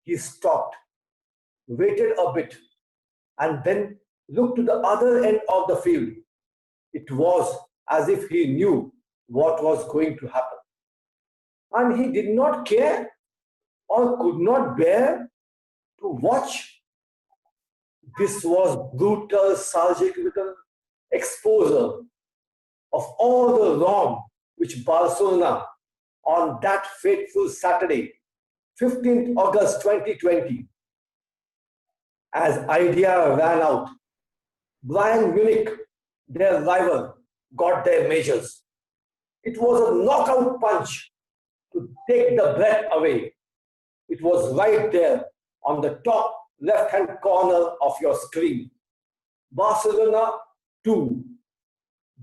He stopped, waited a bit, and then looked to the other end of the field. It was as if he knew what was going to happen. And he did not care or could not bear to watch. This was brutal surgical exposure of all the wrong which Barcelona on that fateful Saturday, 15th August 2020, as idea ran out, Bayern Munich, their rival, got their measures. It was a knockout punch to take the breath away. It was right there on the top left-hand corner of your screen. Barcelona 2,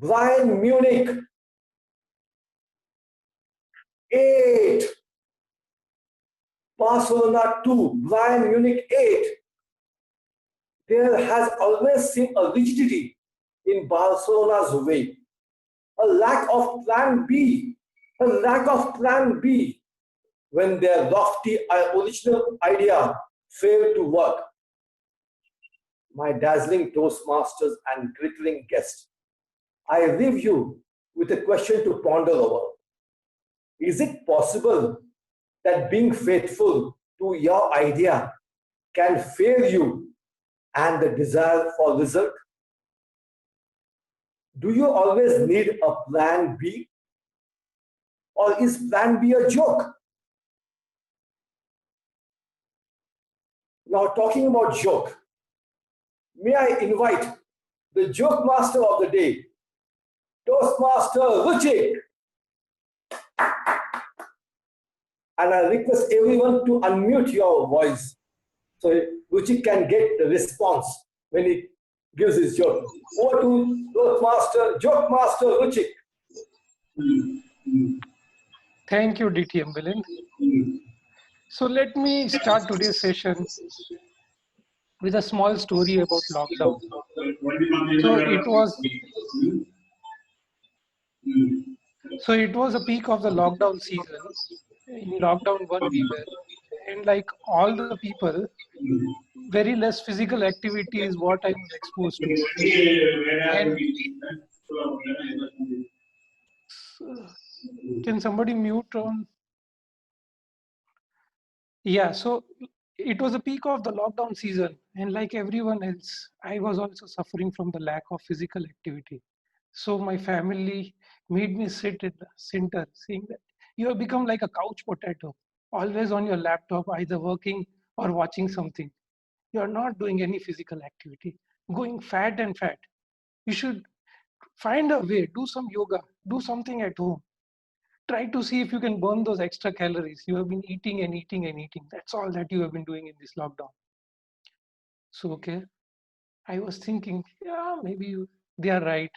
Bayern Munich 8. Barcelona 2, Bayern Munich 8. There has always seemed a rigidity in Barcelona's way, a lack of plan B, when their lofty original idea failed to work. My dazzling Toastmasters and glittering guests, I leave you with a question to ponder over. Is it possible that being faithful to your idea can fail you and the desire for result? Do you always need a plan B? Or is plan B a joke? Now, talking about joke, may I invite the joke master of the day, Toastmaster Ruchik. And I request everyone to unmute your voice so Ruchik can get the response when he gives his joke. Over to Joke Master Ruchik. Thank you, DTM Milind. So let me start today's session with a small story about lockdown. So it was a peak of the lockdown season. In lockdown 1 we were, and like all the people, very less physical activity is what I was exposed to. And can somebody mute on? Yeah, so it was a peak of the lockdown season, and like everyone else, I was also suffering from the lack of physical activity. So my family made me sit in the center, saying that you have become like a couch potato, always on your laptop, either working or watching something. You are not doing any physical activity, going fat and fat. You should find a way, do some yoga, do something at home. Try to see if you can burn those extra calories. You have been eating and eating and eating. That's all that you have been doing in this lockdown. So, okay, I was thinking, yeah, maybe they are right.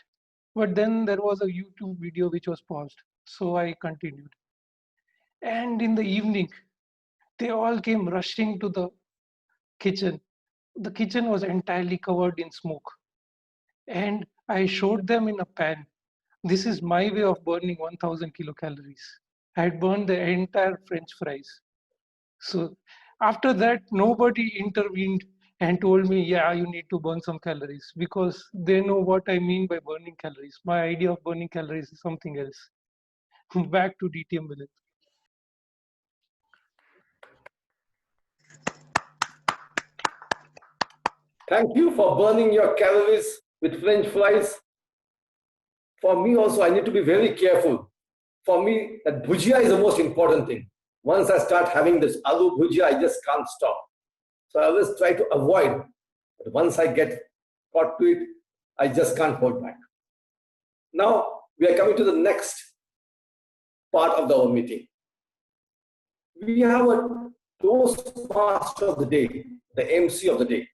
But then there was a YouTube video which was paused. So I continued. And in the evening, they all came rushing to the kitchen. The kitchen was entirely covered in smoke. And I showed them in a pan. This is my way of burning 1000 kilocalories. I had burned the entire French fries. So after that, nobody intervened and told me, yeah, you need to burn some calories, because they know what I mean by burning calories. My idea of burning calories is something else. Back to DTM Milind. Thank you for burning your calories with French fries. For me also, I need to be very careful. For me, that bhujia is the most important thing. Once I start having this aloo bhujia, I just can't stop. So I always try to avoid. But once I get caught to it, I just can't hold back. Now, we are coming to the next part of our meeting. We have a Toastmaster of the day, the MC of the day,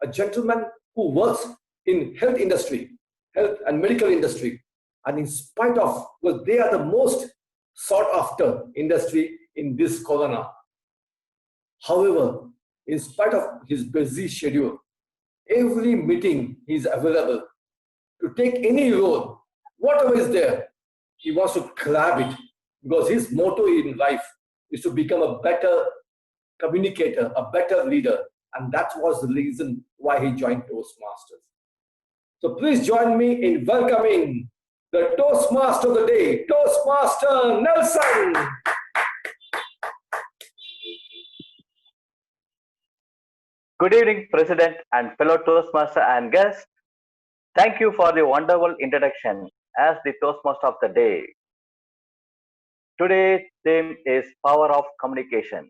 a gentleman who works in health industry, health and medical industry. And in spite of, well, they are the most sought after industry in this corona. However, in spite of his busy schedule, every meeting he is available to take any role, whatever is there, he wants to grab it, because his motto in life is to become a better communicator, a better leader. And that was the reason why he joined Toastmasters. So please join me in welcoming the Toastmaster of the day, Toastmaster Nelson. Good evening, President and fellow Toastmaster and guests. Thank you for the wonderful introduction as the Toastmaster of the day. Today's theme is power of communication.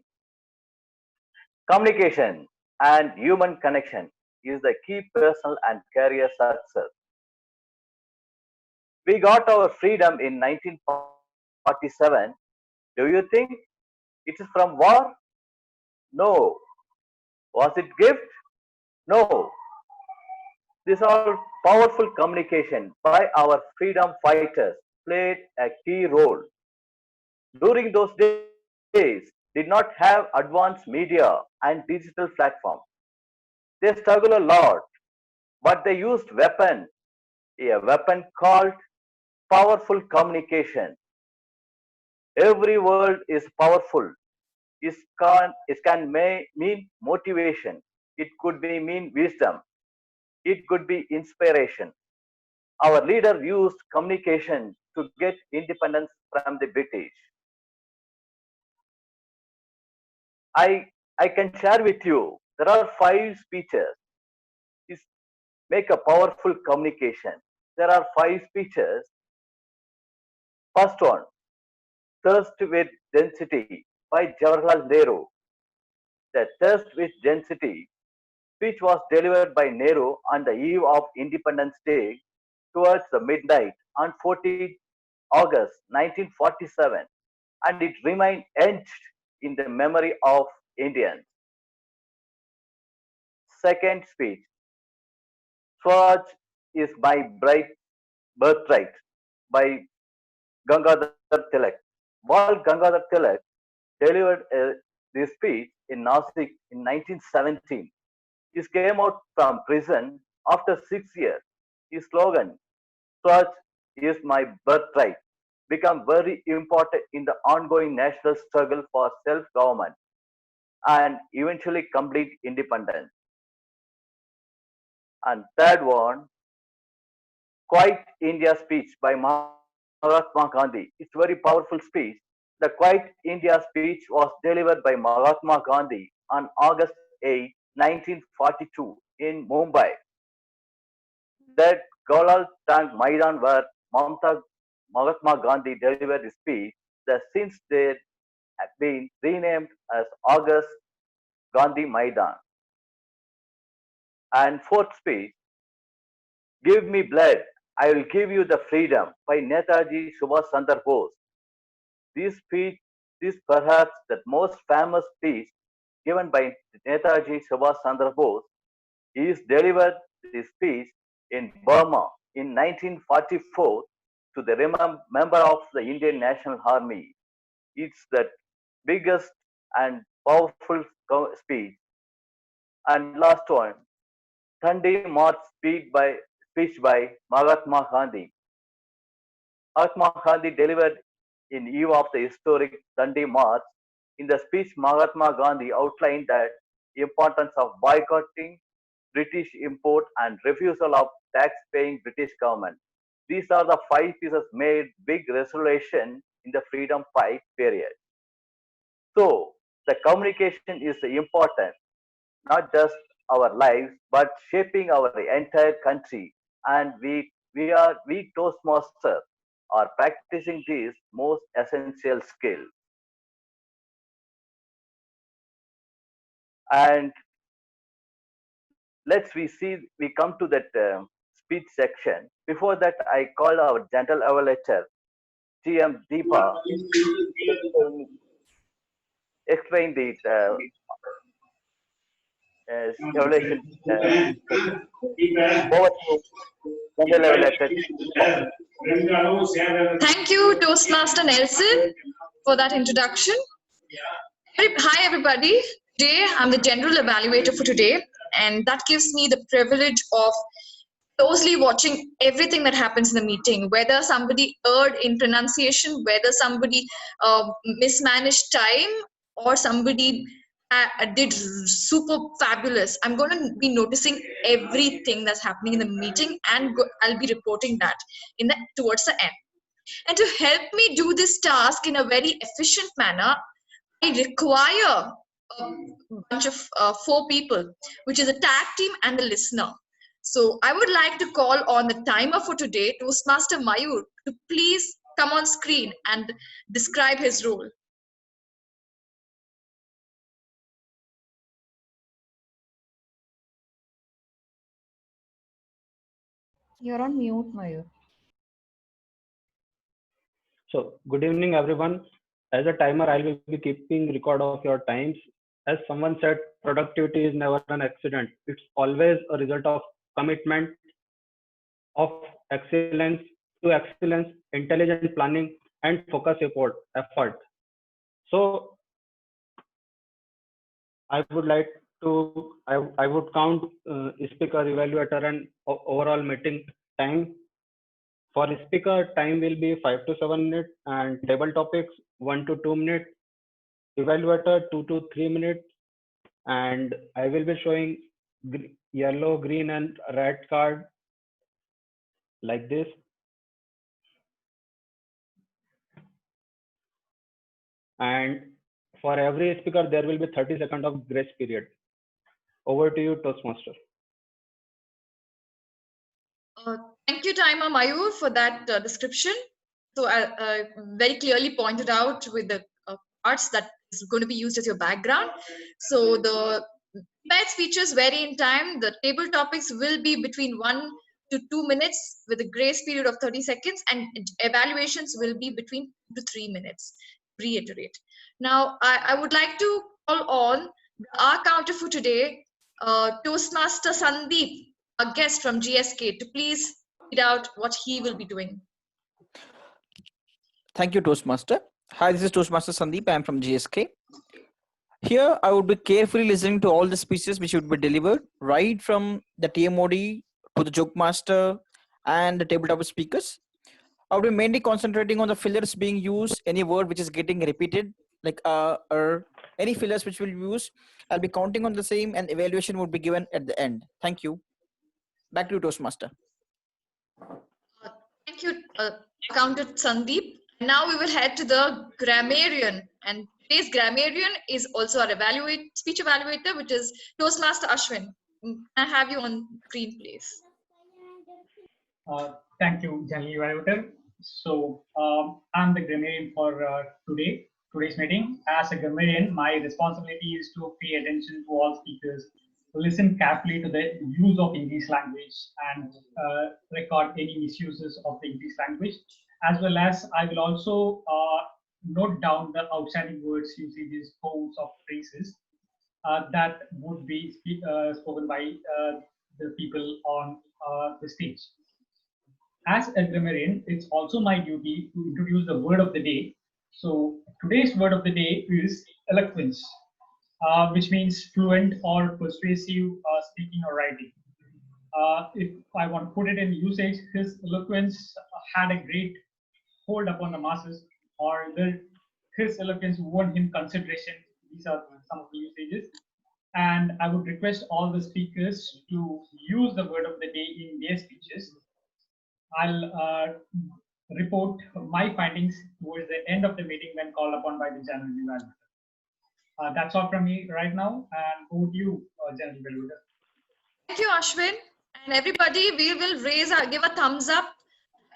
Communication and human connection is the key personal and career success. We got our freedom in 1947. Do you think it is from war? No. Was it gift? No. This all powerful communication by our freedom fighters played a key role. During those days, did not have advanced media and digital platforms. They struggled a lot, but they used a weapon called powerful communication. Every word is powerful. It can mean motivation. It could be mean wisdom. It could be inspiration. Our leader used communication to get independence from the British. I can share with you, there are 5 speeches. Is make a powerful communication. There are 5 speeches. First one, Thirst with Density by Jawaharlal Nehru. The Thirst with Density speech was delivered by Nehru on the eve of Independence Day towards the midnight on 14th August 1947, and it remained etched in the memory of Indians. Second speech, Swaraj is my bright birthright by Gangadhar Tilak. While Gangadhar Tilak delivered this speech in Nasik in 1917, he came out from prison after 6 years. His slogan, Swaraj is my birthright, became very important in the ongoing national struggle for self-government and eventually complete independence. And third one, Quiet India speech by Mahatma Gandhi. It's a very powerful speech. The Quiet India speech was delivered by Mahatma Gandhi on August 8, 1942 in Mumbai. That Golal Tank Maidan where Mahatma Gandhi delivered his speech, the since they have been renamed as August Gandhi Maidan. And fourth speech, Give me blood, I will give you the freedom by Netaji Subhash Chandra Bose. This speech is perhaps the most famous speech given by Netaji Subhash Chandra Bose. He is delivered this speech in Burma in 1944 to the member of the Indian National Army. It's the biggest and powerful speech. And last one, Sunday March speech by Mahatma Gandhi. Mahatma Gandhi delivered in eve of the historic Sunday March. In the speech, Mahatma Gandhi outlined that importance of boycotting British import and refusal of tax-paying British government. These are the 5 pieces made big resolution in the freedom fight period. So the communication is important, not just our lives, but shaping our entire country. And we Toastmasters are practicing this most essential skill. And we come to that speech section. Before that, I call our general evaluator, TM Deepa, explain the evaluation. Over to general evaluator. Thank you, Toastmaster Nelson, for that introduction. Hi, everybody. Today, I'm the general evaluator for today, and that gives me the privilege of closely watching everything that happens in the meeting, whether somebody erred in pronunciation, whether somebody mismanaged time, or somebody did super fabulous. I'm going to be noticing everything that's happening in the meeting, and I'll be reporting that towards the end. And to help me do this task in a very efficient manner, I require a bunch of 4 people, which is a tag team and a listener. So I would like to call on the timer for today, Toastmaster Mayur, to please come on screen and describe his role. You're on mute, Mayur. So, good evening, everyone. As a timer, I will be keeping record of your times. As someone said, productivity is never an accident. It's always a result of commitment, of excellence to excellence, intelligent planning, and focus effort. So, I would like to, I would count speaker, evaluator, and overall meeting time. For speaker, time will be 5 to 7 minutes, and table topics 1 to 2 minutes, evaluator 2 to 3 minutes, and I will be showing yellow, green, and red card like this. And for every speaker, there will be 30 seconds of grace period. Over to you, Toastmaster. Thank you, Timer Mayur, for that description. So I very clearly pointed out with the parts that is going to be used as your background. So the prepared speeches vary in time. The table topics will be between 1 to 2 minutes with a grace period of 30 seconds, and evaluations will be between 2 to 3 minutes. Reiterate. Now, I would like to call on our counter for today, Toastmaster Sandeep, a guest from GSK, to please read out what he will be doing. Thank you, Toastmaster. Hi, this is Toastmaster Sandeep. I am from GSK. Here, I would be carefully listening to all the speeches which would be delivered, right from the TMOD to the joke master and the tabletop speakers. I would be mainly concentrating on the fillers being used, any word which is getting repeated, like or any fillers which will be used. I'll be counting on the same, and evaluation would be given at the end. Thank you. Back to you, Toastmaster. Thank you, Accountant Sandeep. Now we will head to the grammarian, and today's grammarian is also our speech evaluator, which is Toastmaster Ashwin. Can I have you on screen, please? Thank you, General Evaluator. So I'm the grammarian for today's meeting. As a grammarian, my responsibility is to pay attention to all speakers, to listen carefully to the use of English language, and record any misuses of the English language, as well as I will also note down the outstanding words, usages, codes of phrases that would be spoken by the people on the stage. As a grammarian, it's also my duty to introduce the word of the day. So today's word of the day is eloquence, which means fluent or persuasive speaking or writing. If I want to put it in usage, his eloquence had a great hold upon the masses, or his eloquence won him consideration. These are some of the usages. And I would request all the speakers to use the word of the day in their speeches. I'll report my findings towards the end of the meeting when called upon by the General Evaluator. That's all from me right now, and over to you, General Evaluator. Thank you, Ashwin. And everybody, we will give a thumbs up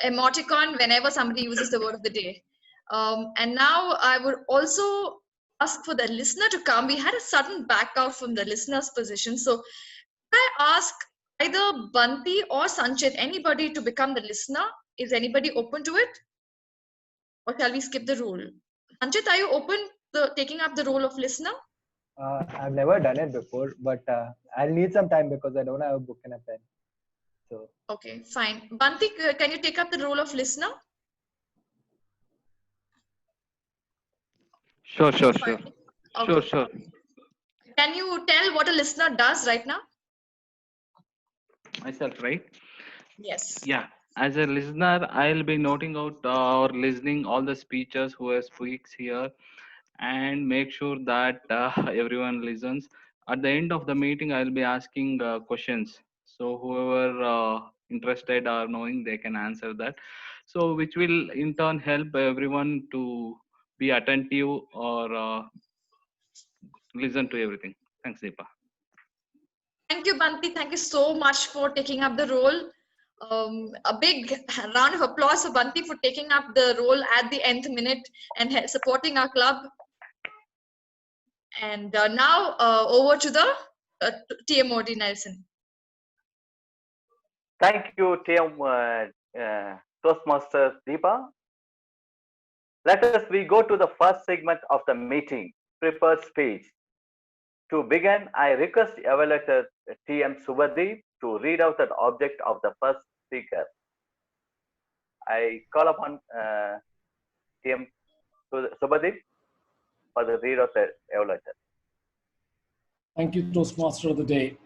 emoticon whenever somebody uses the word of the day. And now I would also ask for the listener to come. We had a sudden back out from the listener's position. So I ask either Banti or Sanchit, anybody to become the listener. Is anybody open to it? Or shall we skip the role? Sanchit, are you open to taking up the role of listener? I've never done it before, but I'll need some time because I don't have a book and a pen. So okay, fine. Banti, can you take up the role of listener? Sure. Okay. Sure. Can you tell what a listener does right now? Myself, right? Yes. Yeah. As a listener, I'll be noting out or listening all the speeches who speaks here, and make sure that everyone listens. At the end of the meeting, I'll be asking questions. So whoever interested or knowing, they can answer that. So which will in turn help everyone to be attentive or listen to everything. Thanks, Deepa. Thank you, Banti. Thank you so much for taking up the role. A big round of applause for Banti for taking up the role at the nth minute and supporting our club. And now over to the TMOD Nelson. Thank you, TM Toastmaster Deepa. We go to the first segment of the meeting, prepared speech. To begin, I request evaluator TM Subhadeep to read out the object of the first speaker. I call upon TM Subhadeep for the read of the evaluator. Thank you, Toastmaster of the day.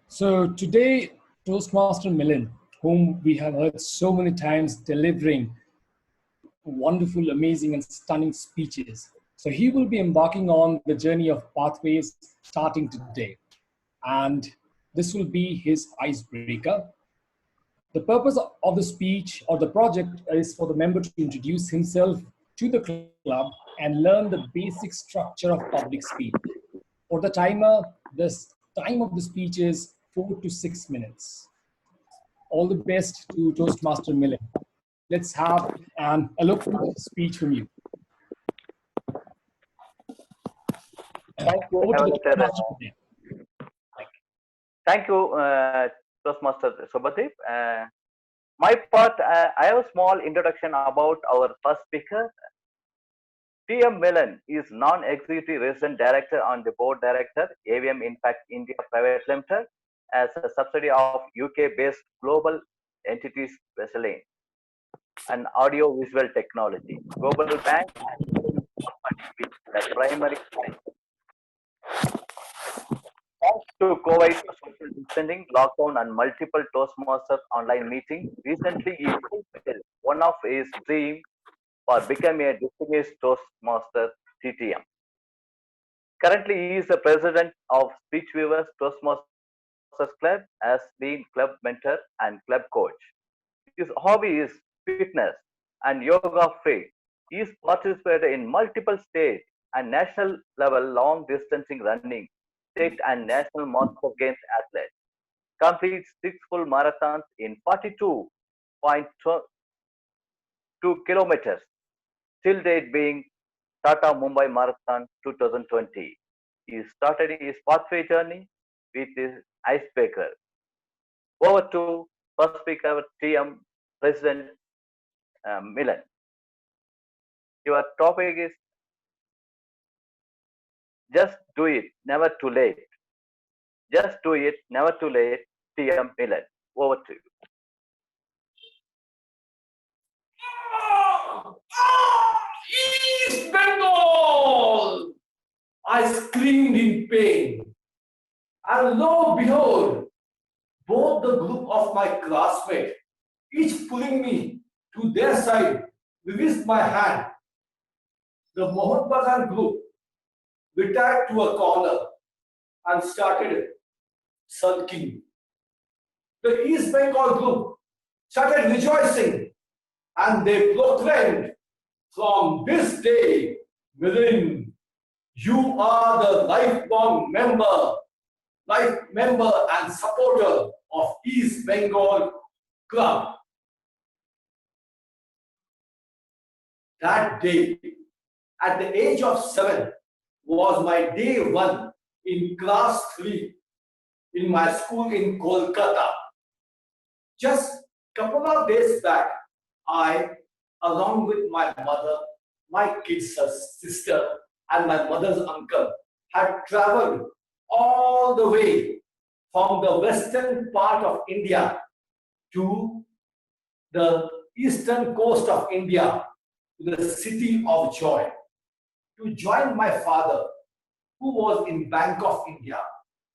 So today, Toastmaster Milind, whom we have heard so many times delivering wonderful, amazing, and stunning speeches. So he will be embarking on the journey of pathways starting today. And this will be his icebreaker. The purpose of the speech or the project is for the member to introduce himself to the club and learn the basic structure of public speech. For the timer, the time of the speech is 4 to 6 minutes. All the best to Toastmaster Milind. Let's have an eloquent speech from you. Thank you, Thank you, Toastmaster Subhadeep. My part, I have a small introduction about our first speaker. TM Milind is non-executive resident director on the board director, AVM Impact India Private Limited, as a subsidiary of UK-based global entities Vaseline, an audio-visual technology, global bank, and company with the primary thanks to COVID, social distancing, lockdown, and multiple Toastmasters online meetings, recently he fulfilled one of his dreams for becoming a distinguished Toastmaster TTM. Currently, he is the president of Speech Weavers Toastmasters Club, as being club mentor and club coach. His hobby is fitness and yoga free. He is participated in multiple state and national level long distancing running, state and national master games athlete. Completes 6 full marathons in 42.2 kilometers, till date being Tata Mumbai Marathon 2020. He started his pathway journey with his icebreaker. Over to first speaker, TM President Milind. Your topic is just do it, never too late. Just do it, never too late. TM Milind. Over to you. East Bengal! I screamed in pain. And lo and behold, both the group of my classmates, each pulling me to their side, released my hand. The Mohan Bagan group retired to a corner and started sulking. The East Bengal group started rejoicing, and they proclaimed, "From this day, Milind, you are the lifelong member and supporter of East Bengal Club." That day, at the age of 7, was my day 1 in class 3 in my school in Kolkata. Just a couple of days back, I, along with my mother, my kid's sister, and my mother's uncle, had traveled all the way from the western part of India to the eastern coast of India, to the city of Joy, to join my father, who was in Bank of India,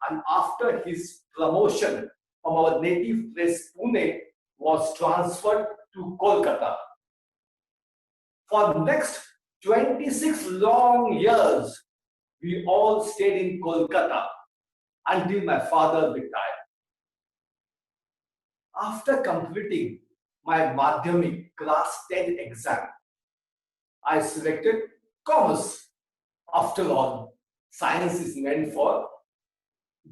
and after his promotion from our native place Pune, was transferred to Kolkata. For the next 26 long years, we all stayed in Kolkata until my father retired. After completing my Madhyamik class 10 exam, I selected commerce. After all, science is meant for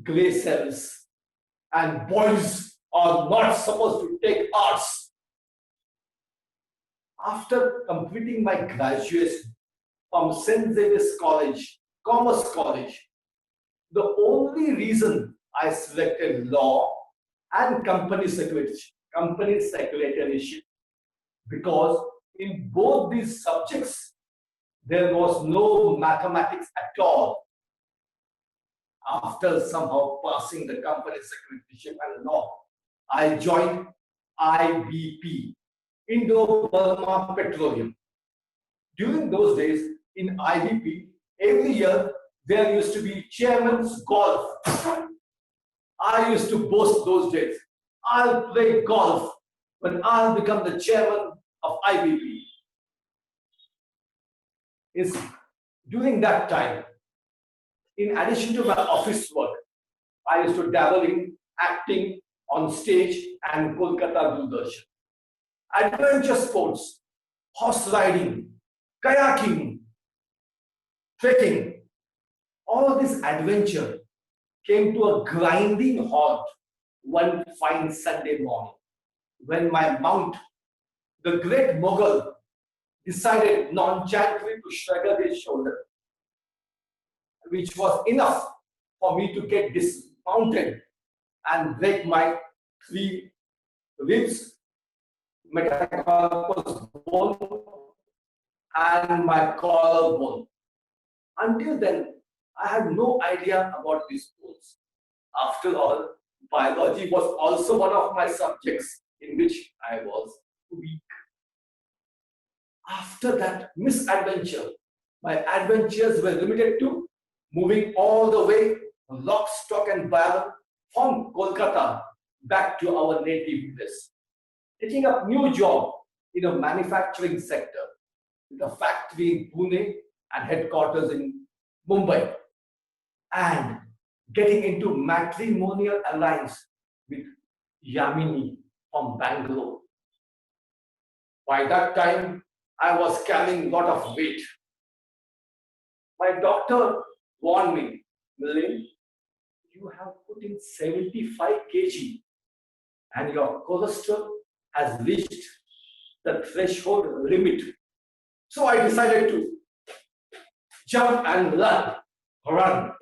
grey cells, and boys are not supposed to take arts. After completing my graduation from St. Xavier's College, Commerce College, the only reason I selected law and company secretaryship, because in both these subjects, there was no mathematics at all. After somehow passing the company secretaryship and law, I joined IBP, Indo-Burma Petroleum. During those days, in IBP, every year there used to be chairman's golf. I used to boast those days, I'll play golf when I'll become the chairman of IBP. During that time, in addition to my office work, I used to dabble in acting on stage and Kolkata Doordarshan. Adventure sports, horse riding, kayaking, trekking, all this adventure came to a grinding halt one fine Sunday morning when my mount, the great Mughal, decided nonchalantly to shrug his shoulder, which was enough for me to get dismounted and break my 3 ribs, metacarpus bone, and my collarbone. Until then, I had no idea about these bones. After all, biology was also one of my subjects in which I was weak. After that misadventure, my adventures were limited to moving all the way, lock, stock and barrel, from Kolkata back to our native place, taking up new job in a manufacturing sector with a factory in Pune and headquarters in Mumbai, and getting into matrimonial alliance with Yamini from Bangalore. By that time, I was carrying a lot of weight. My doctor warned me, Milind, you have put in 75 kg and your cholesterol has reached the threshold limit. So I decided to jump and run.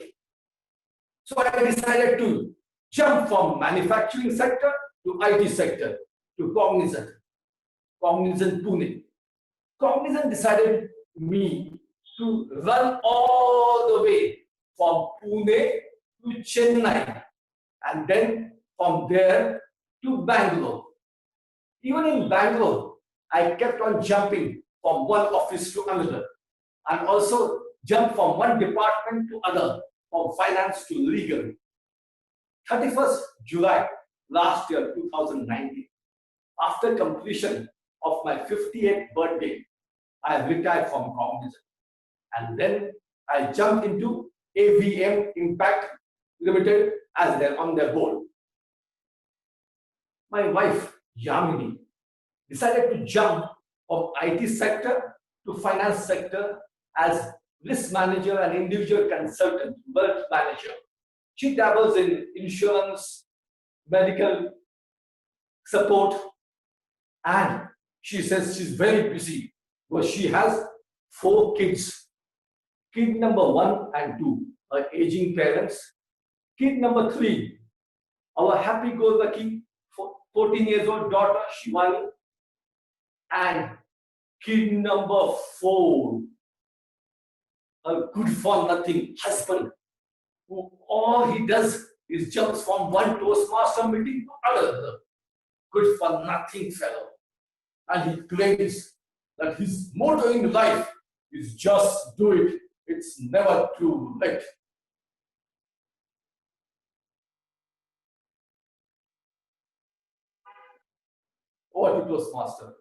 So I decided to jump from manufacturing sector to IT sector to Cognizant Pune. Cognizant decided me to run all the way from Pune to Chennai and then from there to Bangalore. Even in Bangalore, I kept on jumping from one office to another and also jumped from one department to other, from finance to legal. 31st July last year, 2019, after completion of my 58th birthday, I retired from Cognizant. And then I jumped into AVM Impact Limited as on their board. My wife, Yamini, decided to jump from IT sector to finance sector as risk manager and individual consultant, wealth manager. She dabbles in insurance, medical support, and she says she's very busy because she has 4 kids. Kid number 1 and 2, her aging parents. Kid number 3, our happy-go-lucky 14 years old daughter, Shivani. And kid number 4, a good-for-nothing husband, who all he does is jumps from one Toastmaster meeting to another. Good-for-nothing fellow. And he claims that his motto in life is just do it. It's never too late. Over to Toastmaster.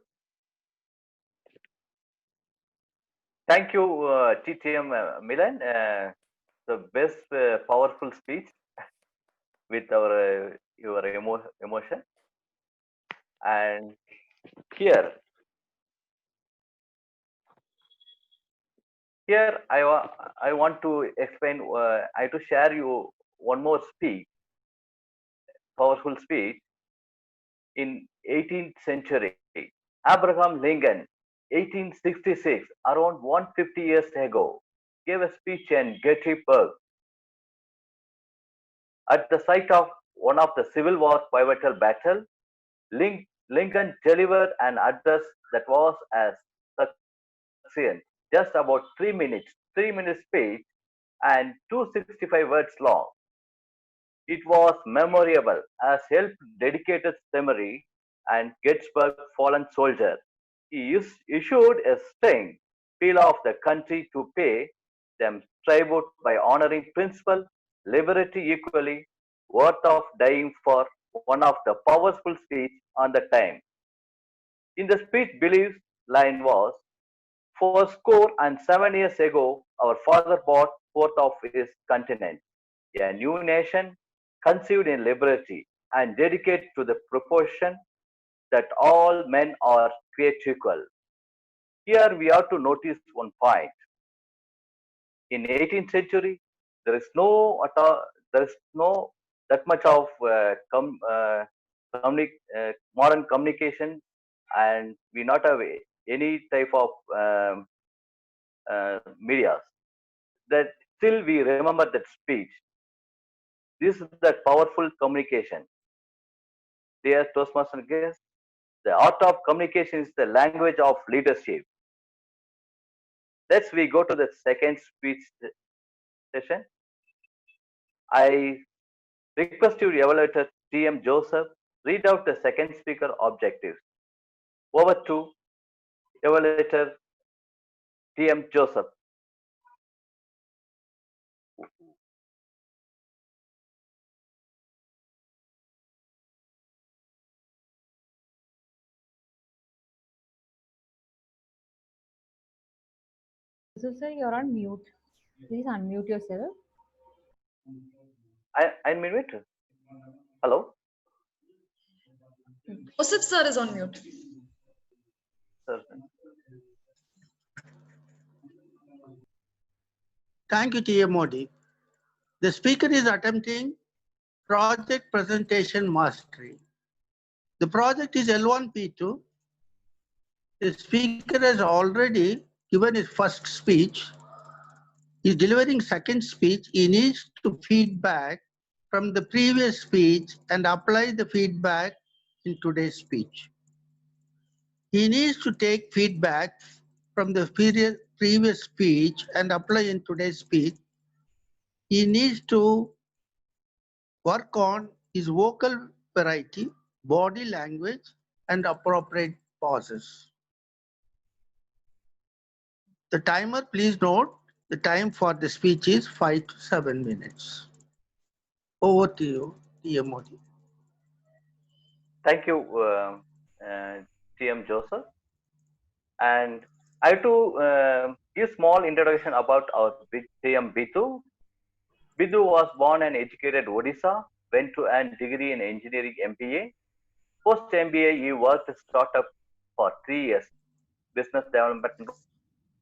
Thank you, TTM Milan. The best powerful speech with our your emotion. And here, here I want to explain. I to share you one more speech, powerful speech in 18th century. Abraham Lincoln, 1866, around 150 years ago, gave a speech in Gettysburg at the site of one of the Civil War pivotal battle. Lincoln delivered an address that was as succinct, just about 3 minutes speech and 265 words long. It was memorable as helped dedicated memory and Gettysburg fallen soldier. He issued a sting appeal of the country to pay them tribute by honoring principle, liberty equally, worth of dying for one of the powerful speech on the time. In the speech beliefs line was, fourscore and 7 years ago, our father brought forth of his continent, a new nation conceived in liberty and dedicated to the proportion that all men are created equal. Here we have to notice one point. In 18th century, there is no there is no that much of modern communication, and we not have any type of media. That still we remember that speech. This is the powerful communication. Dear Toastmaster guests, the art of communication is the language of leadership. Let's we go to the second speech session. I request you, evaluator TM Joseph, read out the second speaker objectives. Over to evaluator TM Joseph. So, sir, you're on mute. Please unmute yourself. I'm mute. Hello? Joseph sir is on mute. Thank you, TM Modi. The speaker is attempting project presentation mastery. The project is L1P2. The speaker has already given his first speech. He's delivering second speech. He needs to feedback from the previous speech and apply the feedback in today's speech. He needs to take feedback from the previous speech and apply in today's speech. He needs to work on his vocal variety, body language, and appropriate pauses. The timer, please note, the time for the speech is 5 to 7 minutes. Over to you, TM Modi. Thank you, TM Joseph. And I have to give small introduction about our TM Bitu. Bidu was born and educated in Odisha, went to earn degree in engineering MBA. Post MBA, he worked at startup for 3 years, business development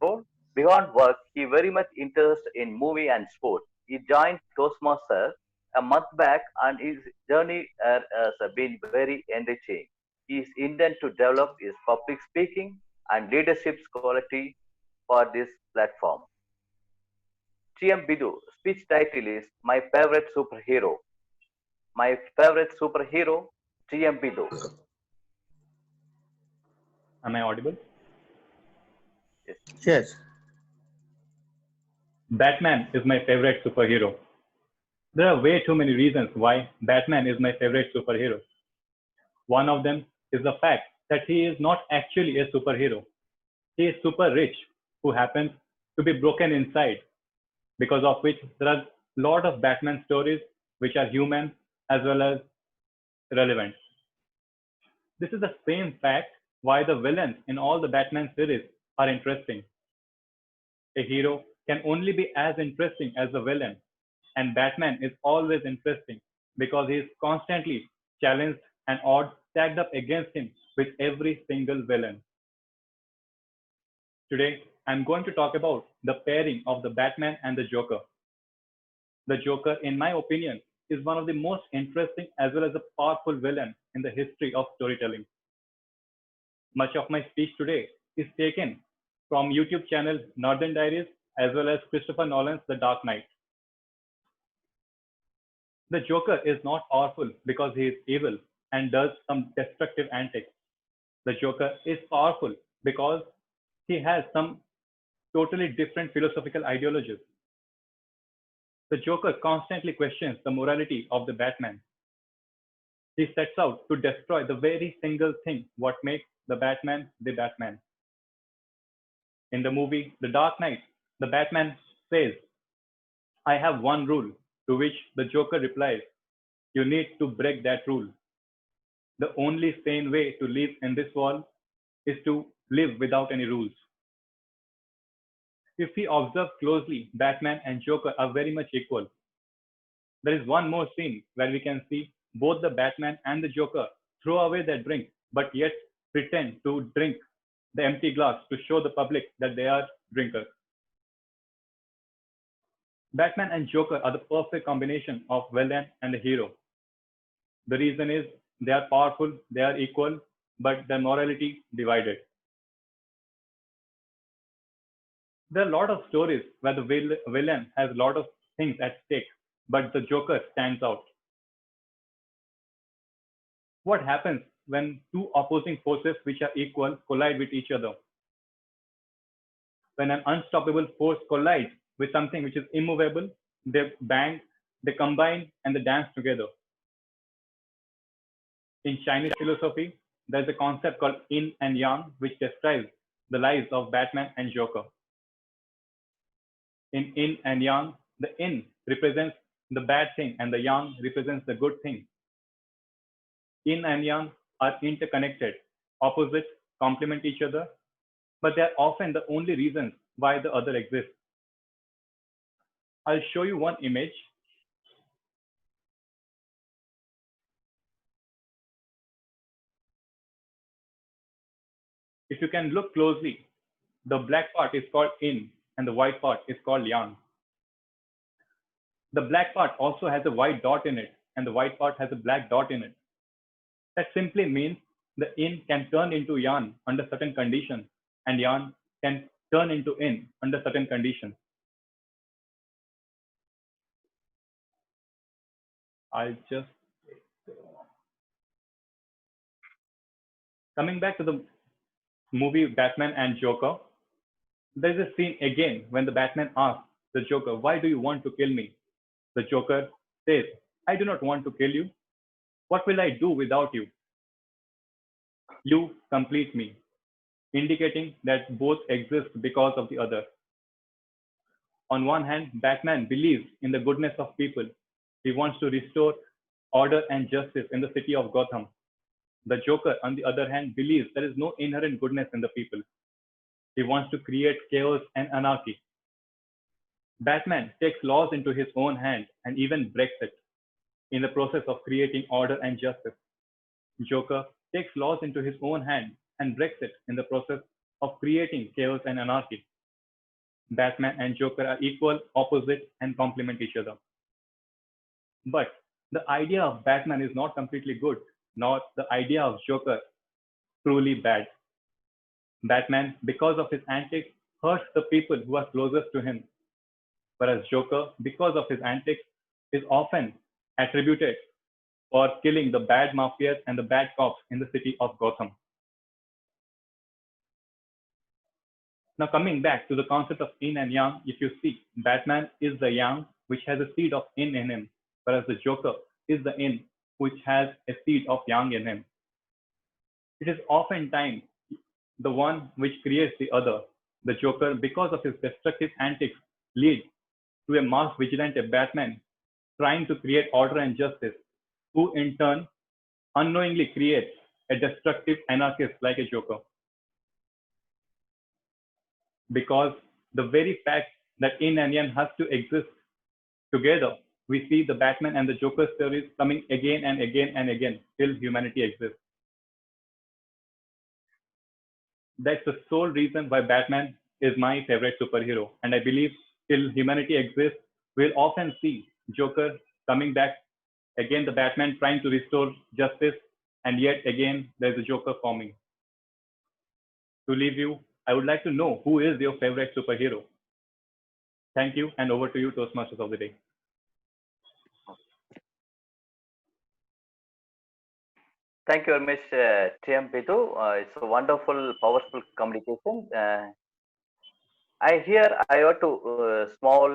role. Beyond work, he very much interested in movie and sport. He joined Toastmaster a month back, and his journey has been very enriching. He is intent to develop his public speaking and leadership quality for this platform. TM Bidu, speech title is My Favorite Superhero. My favorite superhero, TM Bidu. Am I audible? Yes. Batman is my favorite superhero. There are way too many reasons why Batman is my favorite superhero. One of them is the fact that he is not actually a superhero. He is super rich, who happens to be broken inside, because of which there are a lot of Batman stories which are human as well as relevant. This is the same fact why the villains in all the Batman series are interesting. A hero can only be as interesting as the villain, and Batman is always interesting because he is constantly challenged and odds stacked up against him with every single villain. Today, I'm going to talk about the pairing of the Batman and the Joker. The Joker, in my opinion, is one of the most interesting as well as a powerful villain in the history of storytelling. Much of my speech today is taken from YouTube channel Northern Diaries as well as Christopher Nolan's The Dark Knight. The Joker is not powerful because he is evil and does some destructive antics. The Joker is powerful because he has some totally different philosophical ideologies. The Joker constantly questions the morality of the Batman. He sets out to destroy the very single thing what makes the Batman the Batman. In the movie The Dark Knight, the Batman says, "I have one rule," to which the Joker replies, "You need to break that rule. The only sane way to live in this world is to live without any rules." If we observe closely, Batman and Joker are very much equal. There is one more scene where we can see both the Batman and the Joker throw away their drink, but yet pretend to drink the empty glass to show the public that they are drinkers. Batman and Joker are the perfect combination of villain and a hero. The reason is they are powerful, they are equal, but their morality divided. There are a lot of stories where the villain has a lot of things at stake, but the Joker stands out. What happens when two opposing forces which are equal collide with each other? When an unstoppable force collides with something which is immovable, they bang, they combine, and they dance together. In Chinese philosophy, there's a concept called yin and yang, which describes the lives of Batman and Joker. In yin and yang, the yin represents the bad thing and the yang represents the good thing. Yin and yang are interconnected. Opposites complement each other, but they are often the only reasons why the other exists. I'll show you one image. If you can look closely, the black part is called yin and the white part is called yang. The black part also has a white dot in it and the white part has a black dot in it. That simply means the yin can turn into yang under certain conditions and yang can turn into yin under certain conditions. I'll just coming back to the movie Batman and Joker, there's a scene again when the Batman asks the Joker, "Why do you want to kill me?" The Joker says, "I do not want to kill you. What will I do without you? You complete me," indicating that both exist because of the other. On one hand, Batman believes in the goodness of people. He wants to restore order and justice in the city of Gotham. The Joker, on the other hand, believes there is no inherent goodness in the people. He wants to create chaos and anarchy. Batman takes laws into his own hand and even breaks it in the process of creating order and justice. Joker takes laws into his own hand and breaks it in the process of creating chaos and anarchy. Batman and Joker are equal, opposite, and complement each other. But the idea of Batman is not completely good, nor the idea of Joker truly bad. Batman, because of his antics, hurts the people who are closest to him, whereas Joker, because of his antics, is often attributed for killing the bad mafias and the bad cops in the city of Gotham. Now coming back to the concept of yin and yang, if you see, Batman is the yang which has a seed of yin in him, whereas the Joker is the yin which has a seed of yang in him. It is oftentimes the one which creates the other. The Joker, because of his destructive antics, leads to a mass vigilante Batman trying to create order and justice, who in turn unknowingly creates a destructive anarchist like a Joker. Because the very fact that yin and yang has to exist together, we see the Batman and the Joker stories coming again and again and again till humanity exists. That's the sole reason why Batman is my favorite superhero. And I believe till humanity exists, we'll often see Joker coming back, again the Batman trying to restore justice, and yet again there's a Joker forming. To leave you, I would like to know who is your favorite superhero. Thank you, and over to you, Toastmasters of the day. Thank you very much, TM Pitu. It's a wonderful, powerful communication. I have to small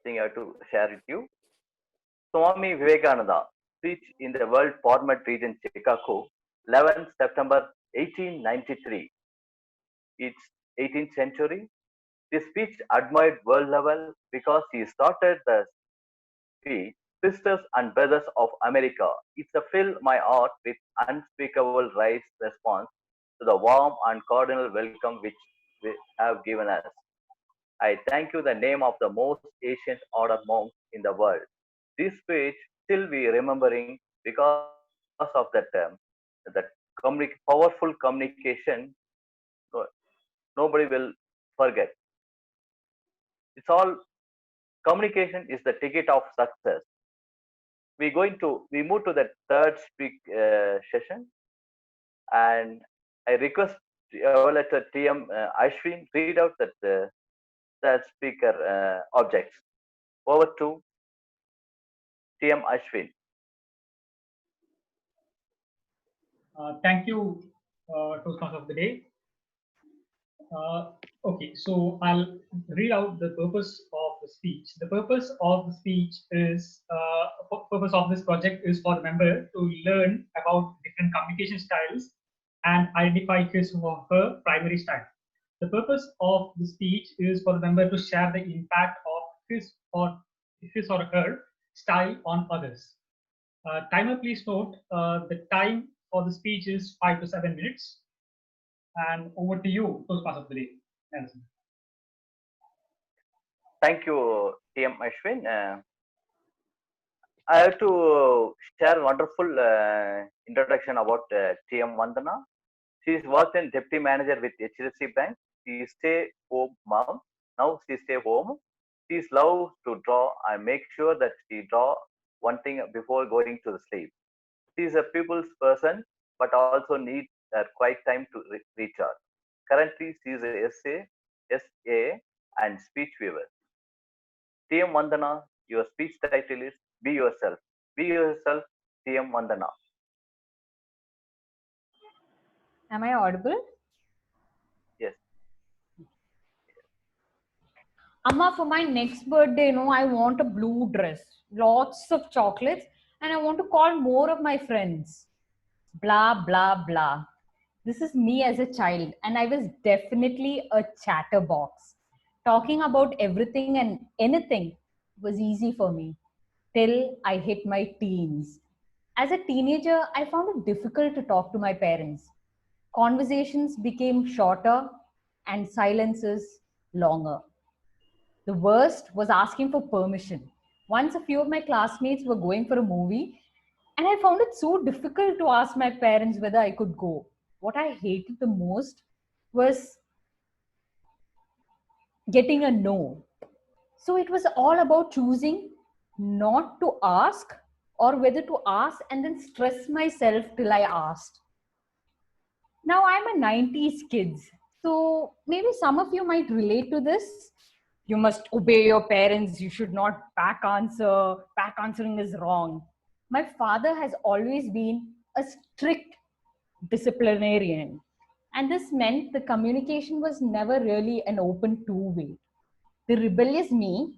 thing I have to share with you. Swami Vivekananda speech in the World Format Region, Chicago, 11 September 1893. It's 18th century. This speech admired world level because he started the speech, Sisters and Brothers of America. It's a fill my heart with unspeakable rights response to the warm and cordial welcome which we have given us. I thank you the name of the most ancient order monks in the world. This speech still be remembering because of that powerful communication. Nobody will forget. It's all communication is the ticket of success. We move to the third session, and I request evaluator TM Ashwin read out the speaker objects. Over to TM Ashwin. Thank you, Toastmasters of the day. Okay, so I'll read out the purpose of the speech. The purpose of the speech is, purpose of this project is for the member to learn about different communication styles and identify his or her primary style. The purpose of the speech is for the member to share the impact of his or her style on others. Timer, please note the time for the speech is 5 to 7 minutes. And over to you, Toastmasters of the day, Nelson. Thank you, TM Ashwin. I have to share a wonderful introduction about TM Vandana. She is worked in deputy manager with HDFC Bank. She stay home mom. Now she stay home. She is love to draw and make sure that she draw one thing before going to the sleep. She is a people's person, but also needs quiet time to recharge. Currently, she is a SA, and speech viewer. TM Vandana, your speech title is Be Yourself. Be Yourself, TM Vandana. Am I audible? Yes. Amma, for my next birthday, I want a blue dress, lots of chocolates, and I want to call more of my friends. Blah, blah, blah. This is me as a child, and I was definitely a chatterbox. Talking about everything and anything was easy for me till I hit my teens. As a teenager, I found it difficult to talk to my parents. Conversations became shorter and silences longer. The worst was asking for permission. Once a few of my classmates were going for a movie, and I found it so difficult to ask my parents whether I could go. What I hated the most was getting a no. So it was all about choosing not to ask or whether to ask and then stress myself till I asked. Now I'm a 90s kids. So maybe some of you might relate to this. You must obey your parents. You should not back answer. Back answering is wrong. My father has always been a strict disciplinarian. And this meant the communication was never really an open two-way. The rebellious me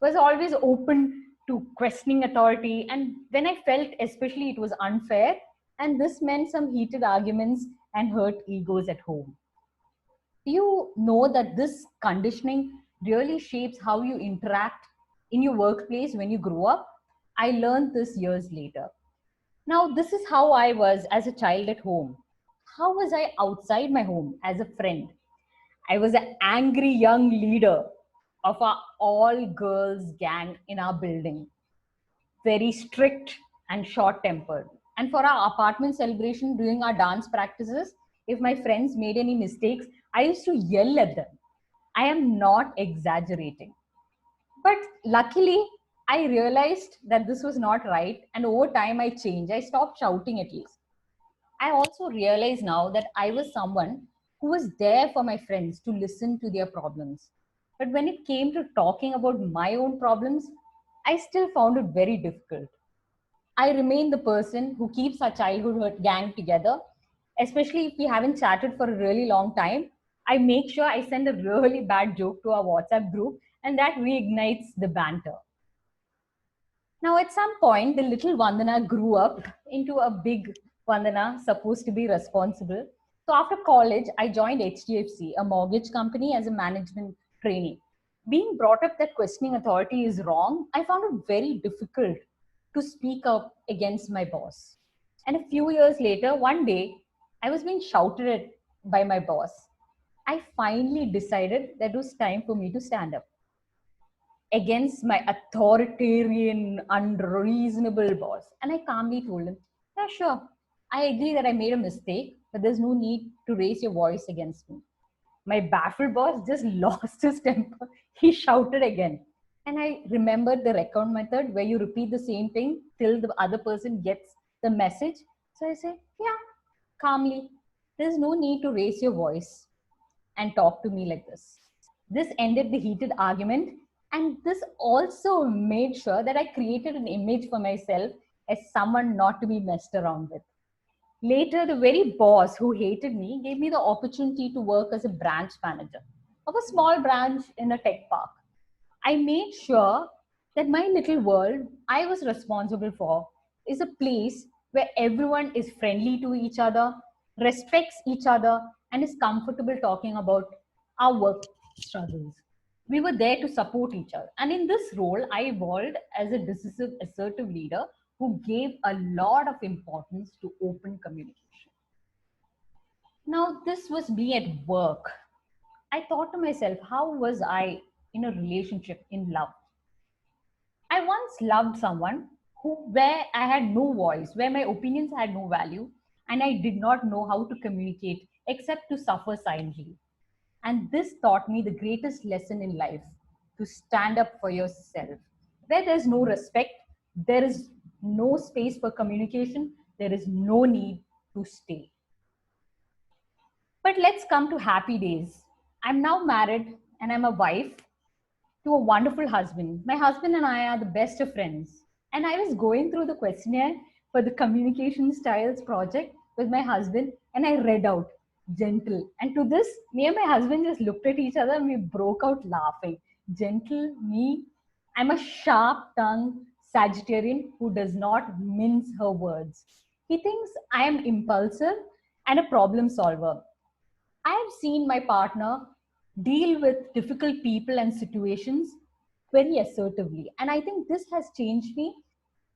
was always open to questioning authority. And when I felt especially it was unfair, and this meant some heated arguments and hurt egos at home. You know that this conditioning really shapes how you interact in your workplace when you grow up. I learned this years later. Now, this is how I was as a child at home. How was I outside my home as a friend? I was an angry young leader of our all girls gang in our building. Very strict and short tempered. And for our apartment celebration during our dance practices, if my friends made any mistakes, I used to yell at them. I am not exaggerating. But luckily, I realized that this was not right. And over time, I changed. I stopped shouting at least. I also realize now that I was someone who was there for my friends to listen to their problems. But when it came to talking about my own problems, I still found it very difficult. I remain the person who keeps our childhood gang together, especially if we haven't chatted for a really long time. I make sure I send a really bad joke to our WhatsApp group, and that reignites the banter. Now, at some point, the little Vandana grew up into a big Vandana, supposed to be responsible. So after college, I joined HDFC, a mortgage company, as a management trainee. Being brought up that questioning authority is wrong, I found it very difficult to speak up against my boss. And a few years later, one day, I was being shouted at by my boss. I finally decided that it was time for me to stand up against my authoritarian, unreasonable boss. And I calmly told him, yeah, sure, I agree that I made a mistake, but there's no need to raise your voice against me. My baffled boss just lost his temper. He shouted again. And I remembered the recount method where you repeat the same thing till the other person gets the message. So I said, yeah, calmly, there's no need to raise your voice and talk to me like this. This ended the heated argument, and this also made sure that I created an image for myself as someone not to be messed around with. Later, the very boss who hated me gave me the opportunity to work as a branch manager of a small branch in a tech park. I made sure that my little world I was responsible for is a place where everyone is friendly to each other, respects each other, and is comfortable talking about our work struggles. We were there to support each other. And in this role, I evolved as a decisive, assertive leader who gave a lot of importance to open communication. Now, this was me at work. I thought to myself, how was I in a relationship, in love? I once loved someone where I had no voice, where my opinions had no value, and I did not know how to communicate except to suffer silently. And this taught me the greatest lesson in life: to stand up for yourself. Where there's no respect, there is no space for communication, there is no need to stay. But let's come to happy days. I'm now married and I'm a wife to a wonderful husband. My husband and I are the best of friends. And I was going through the questionnaire for the communication styles project with my husband, and I read out gentle. And to this, me and my husband just looked at each other and we broke out laughing. Gentle, me, I'm a sharp tongued Sagittarian who does not mince her words. He thinks I am impulsive and a problem solver. I have seen my partner deal with difficult people and situations very assertively. And I think this has changed me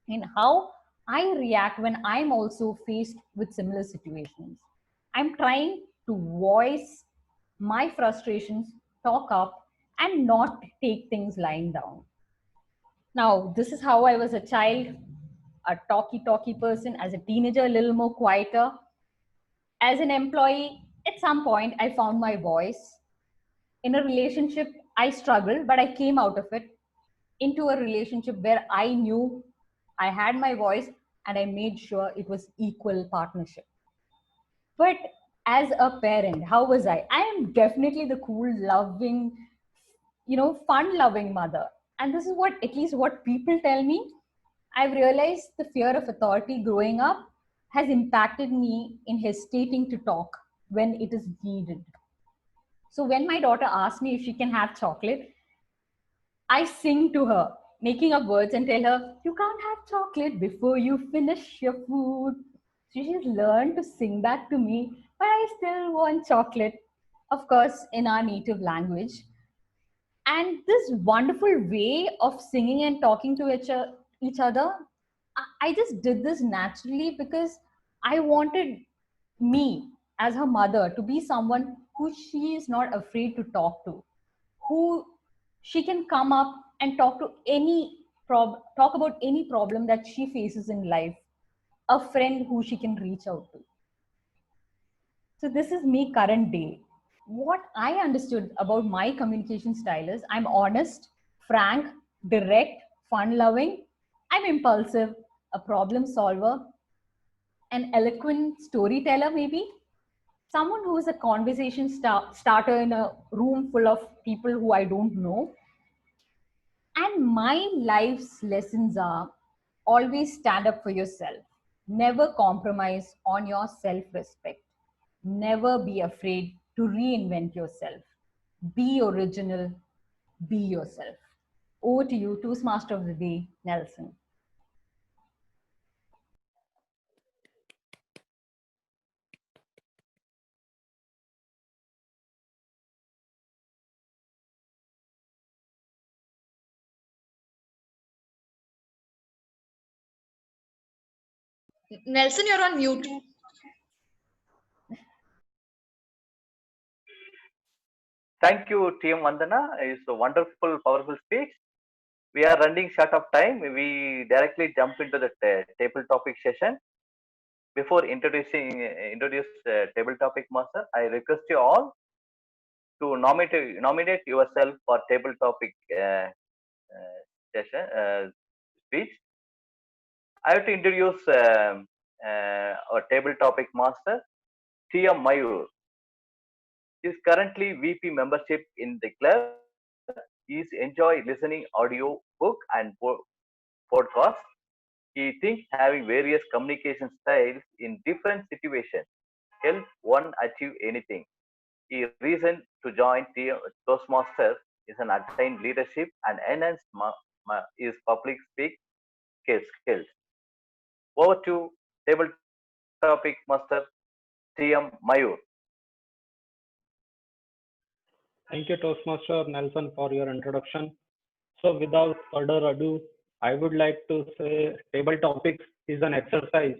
in how I react when I'm also faced with similar situations. I'm trying to voice my frustrations, talk up, and not take things lying down. Now, this is how I was a child, a talky person. As a teenager, a little more quieter. As an employee, at some point, I found my voice. In a relationship, I struggled, but I came out of it into a relationship where I knew I had my voice and I made sure it was equal partnership. But as a parent, how was I? I am definitely the cool, loving, fun-loving mother. And this is what, at least what people tell me. I've realized the fear of authority growing up has impacted me in hesitating to talk when it is needed. So when my daughter asks me if she can have chocolate, I sing to her, making up words and tell her, you can't have chocolate before you finish your food. So she's learned to sing back to me, but I still want chocolate, of course, in our native language. And this wonderful way of singing and talking to each other, I just did this naturally because I wanted me as her mother to be someone who she is not afraid to talk to, who she can come up and talk to talk about any problem that she faces in life, a friend who she can reach out to. So this is me current day. What I understood about my communication style is I'm honest, frank, direct, fun loving, I'm impulsive, a problem solver, an eloquent storyteller maybe, someone who is a conversation starter in a room full of people who I don't know. And my life's lessons are always stand up for yourself, never compromise on your self respect, never be afraid to reinvent yourself, be original, be yourself. Over to you, Toastmaster of the Day, Nelson. Nelson, you're on mute. Thank you, Team Vandana. It's a wonderful, powerful speech. We are running short of time. We directly jump into the table topic session. Before introduce table topic master, I request you all to nominate yourself for table topic session speech. I have to introduce our table topic master, Tia Mayur. She is currently VP membership in the club. He enjoy listening audio book and podcast. He thinks having various communication styles in different situations help one achieve anything. He reason to join Toastmasters is an attained leadership and enhance his public speak skills. Over to table topic master TM Mayur. Thank you, Toastmaster Nelson, for your introduction. So without further ado, I would like to say table topics is an exercise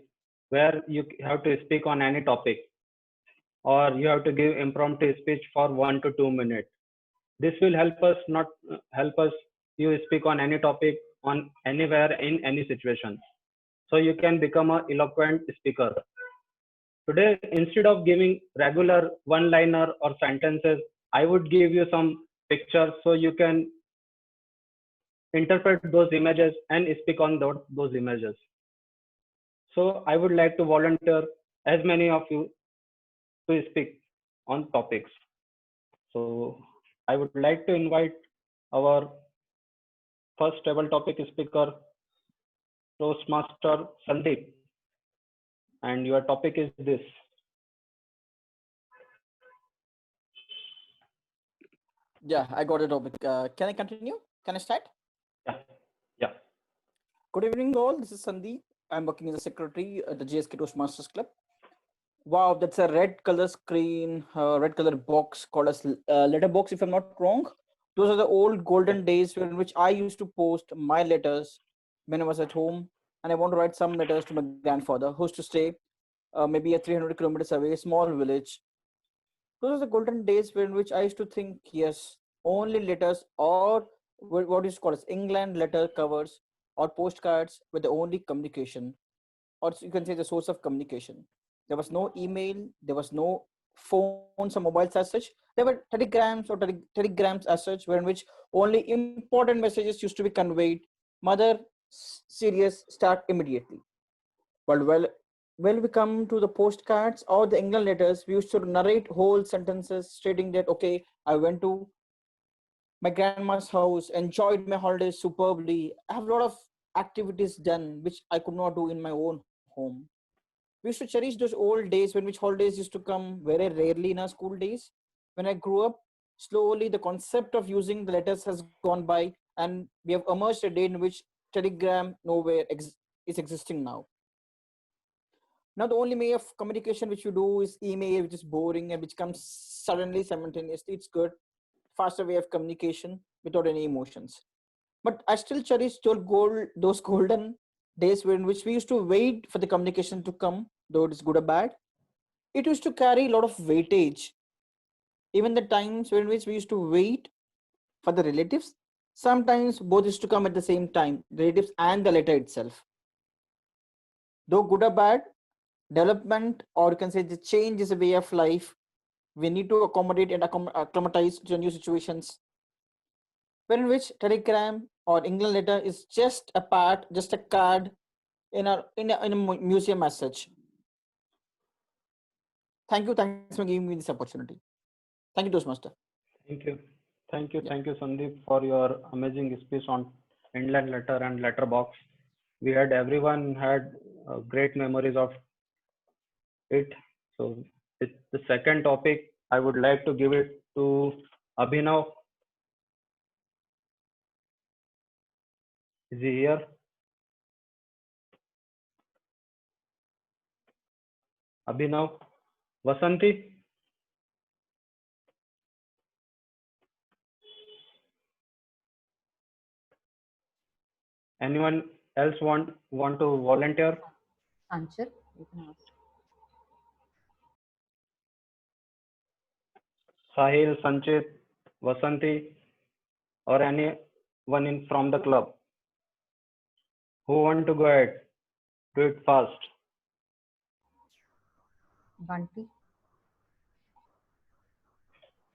where you have to speak on any topic, or you have to give impromptu speech for 1 to 2 minutes. This will help us you speak on any topic, on anywhere, in any situation. So you can become an eloquent speaker. Today, instead of giving regular one-liner or sentences, I would give you some pictures so you can interpret those images and speak on those images. So I would like to volunteer as many of you to speak on topics. So I would like to invite our first table topic speaker, Toastmaster Sandeep. And your topic is this. Yeah, I got a topic. Can I continue? Can I start? Yeah. Good evening, all. This is Sandeep. I'm working as a secretary at the GSK Toastmasters Club. Wow, that's a red color screen, red color box called as letterbox, if I'm not wrong. Those are the old golden days in which I used to post my letters when I was at home, and I want to write some letters to my grandfather, who used to stay maybe at 300 kilometers away, a small village. Those are the golden days in which I used to think, yes, only letters or what is called as England letter covers or postcards were the only communication, or you can say the source of communication. There was no email, there was no phones or mobiles as such. There were telegrams or telegrams as such, where in which only important messages used to be conveyed. Mother, serious, start immediately. But when we come to the postcards or the England letters, we used to narrate whole sentences stating that, okay, I went to my grandma's house, enjoyed my holidays superbly. I have a lot of activities done which I could not do in my own home. We used to cherish those old days when which holidays used to come very rarely in our school days. When I grew up, slowly the concept of using the letters has gone by, and we have emerged a day in which telegram nowhere is existing now. Now the only way of communication which you do is email, which is boring and which comes suddenly, simultaneously. It's good, faster way of communication without any emotions. But I still cherish those golden days in which we used to wait for the communication to come, though it is good or bad. It used to carry a lot of weightage. even the times when which we used to wait for the relatives, sometimes both used to come at the same time, relatives and the letter itself. Though good or bad, development, or you can say the change, is a way of life. We need to accommodate and acclimatize to new situations, wherein which telegram or England letter is just a part, just a card in a museum as such. Thanks for giving me this opportunity. Thank you, Toastmaster. Thank you. Thank you, Sandeep, for your amazing speech on England letter and letterbox. Everyone had great memories of it. So the second topic, I would like to give it to Abhinav. Is he here? Abhinav? Vasanti? Anyone else want to volunteer? Sanchit, you can ask. Sahil, Sanchit, Vasanti, or anyone from the club? Who want to go ahead? Do it fast. Bunty.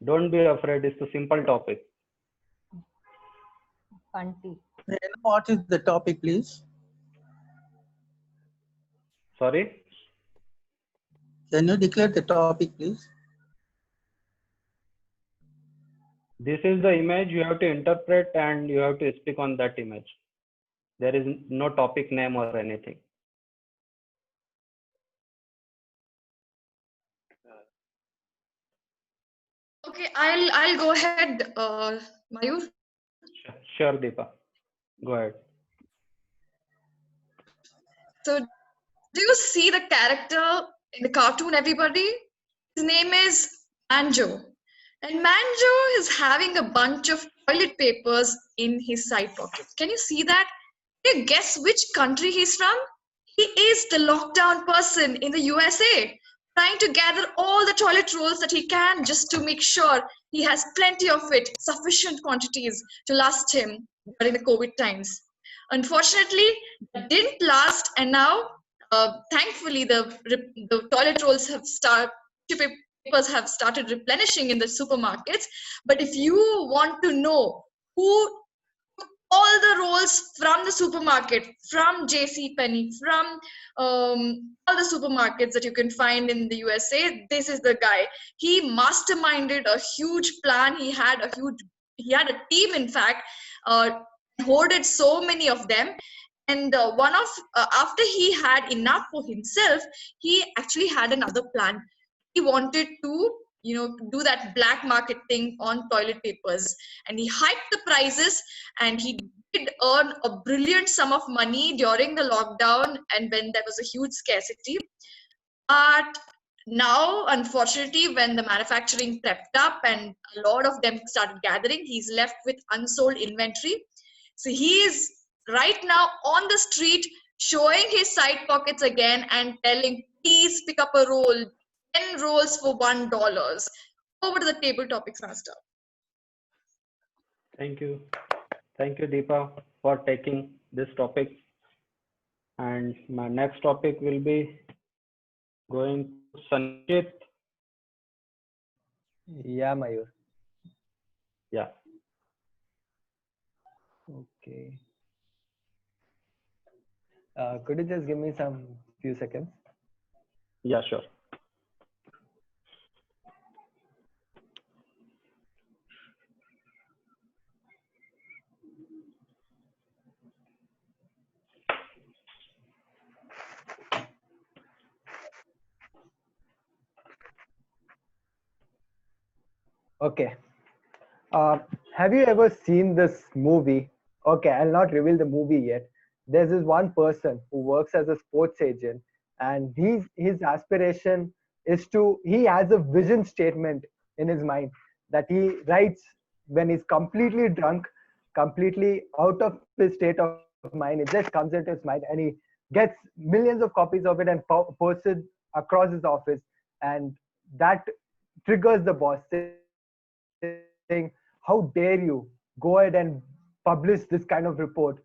Don't be afraid. It's a simple topic. Bunty. What is the topic, please? Sorry? Can you declare the topic, please? This is the image you have to interpret and you have to speak on that image. There is no topic name or anything. Okay, I'll go ahead, Mayur. Sure, Deepa. Go ahead. So, do you see the character in the cartoon, everybody? His name is Manjo. And Manjo is having a bunch of toilet papers in his side pocket. Can you see that? Can you guess which country he's from? He is the lockdown person in the USA, trying to gather all the toilet rolls that he can just to make sure he has plenty of it, sufficient quantities to last him during the COVID times. Unfortunately, that didn't last, and now, thankfully, the toilet rolls have papers have started replenishing in the supermarkets. But if you want to know who all the rolls from the supermarket, from JC Penney, from all the supermarkets that you can find in the USA, this is the guy. He masterminded a huge plan. He had a team, in fact, hoarded so many of them. And after he had enough for himself, he actually had another plan. He wanted to do that black market thing on toilet papers, and he hiked the prices, and he did earn a brilliant sum of money during the lockdown and when there was a huge scarcity. But now, unfortunately, when the manufacturing crept up and a lot of them started gathering, he's left with unsold inventory. So he is right now on the street showing his side pockets again and telling, please pick up a roll, 10 rolls for $1. Over to the table topics, Master. Thank you. Thank you, Deepa, for taking this topic. And my next topic will be going to Sanchit. Yeah, Mayur. Yeah. Okay. Could you just give me some few seconds? Yeah, sure. Okay. Have you ever seen this movie? Okay, I'll not reveal the movie yet. There's this one person who works as a sports agent, and his aspiration is he has a vision statement in his mind that he writes when he's completely drunk, completely out of his state of mind. It just comes into his mind, and he gets millions of copies of it and posts it across his office, and that triggers the boss, saying, saying, how dare you go ahead and publish this kind of report?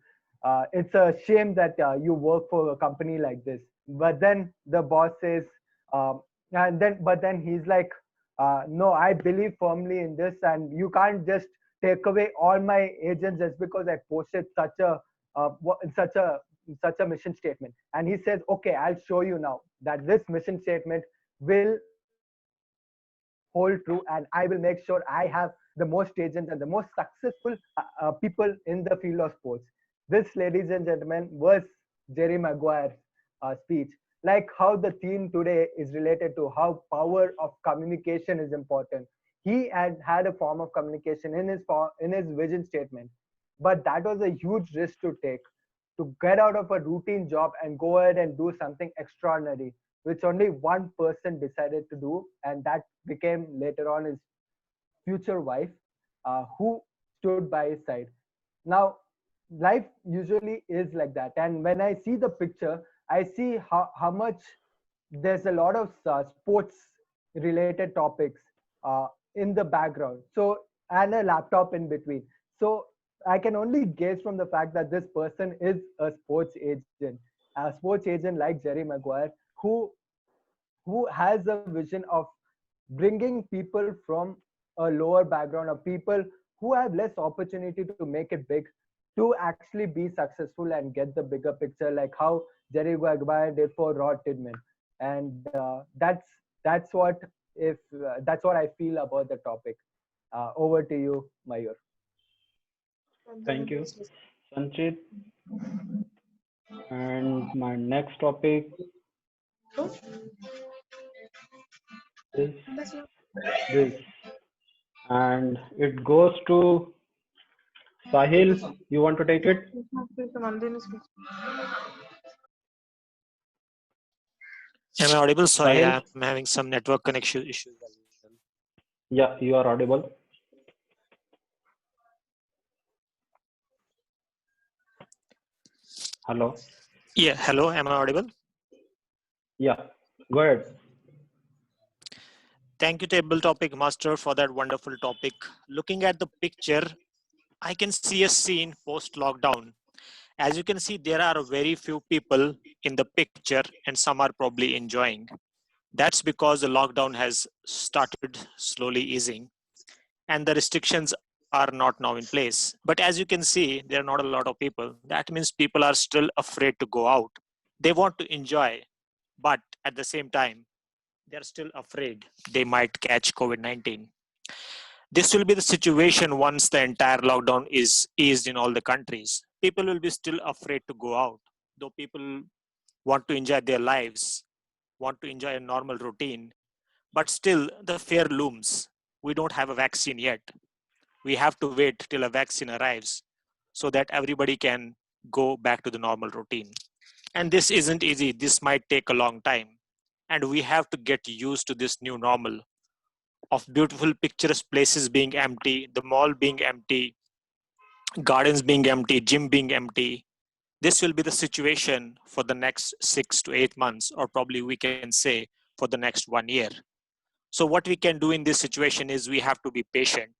It's a shame that you work for a company like this. But then the boss says, um, but then he's like, no, I believe firmly in this, and you can't just take away all my agents just because I posted uh, wha- such a such a mission statement. And he says, okay, I'll show you now that this mission statement will hold true, and I will make sure I have the most agents and the most successful people in the field of sports. This, ladies and gentlemen, was Jerry Maguire's speech. Like how the theme today is related to how power of communication is important. He had a form of communication in in his vision statement, but that was a huge risk to take, to get out of a routine job and go ahead and do something extraordinary, which only one person decided to do, and that became later on his future wife, who stood by his side. Now, life usually is like that, and when I see the picture, I see how much there's a lot of sports related topics uh, in the background, so, and a laptop in between. So I can only guess from the fact that this person is a sports agent like Jerry Maguire, who has a vision of bringing people from a lower background, of people who have less opportunity to make it big, to actually be successful and get the bigger picture, like how Jerry Maguire did for Rod Tidman. And that's what if that's what I feel about the topic. Over to you, Mayur. Thank you, Sanchit. And my next topic is this, and it goes to Sahil. You want to take it? Am I audible? Sorry, Sahil? I'm having some network connection issues. Yeah, you are audible. Hello. Yeah, hello, am I audible? Yeah, go ahead. Thank you, Table Topic Master, for that wonderful topic. Looking at the picture, I can see a scene post-lockdown. As you can see, there are very few people in the picture and some are probably enjoying. That's because the lockdown has started slowly easing and the restrictions are not now in place. But as you can see, there are not a lot of people. That means people are still afraid to go out. They want to enjoy, but at the same time, they're still afraid they might catch COVID-19. This will be the situation once the entire lockdown is eased in all the countries. People will be still afraid to go out, though people want to enjoy their lives, want to enjoy a normal routine, but still the fear looms. We don't have a vaccine yet. We have to wait till a vaccine arrives so that everybody can go back to the normal routine. And this isn't easy. This might take a long time. And we have to get used to this new normal of beautiful, picturesque places being empty, the mall being empty, gardens being empty, gym being empty. This will be the situation for the next 6 to 8 months, or probably we can say for the next 1 year. So what we can do in this situation is we have to be patient,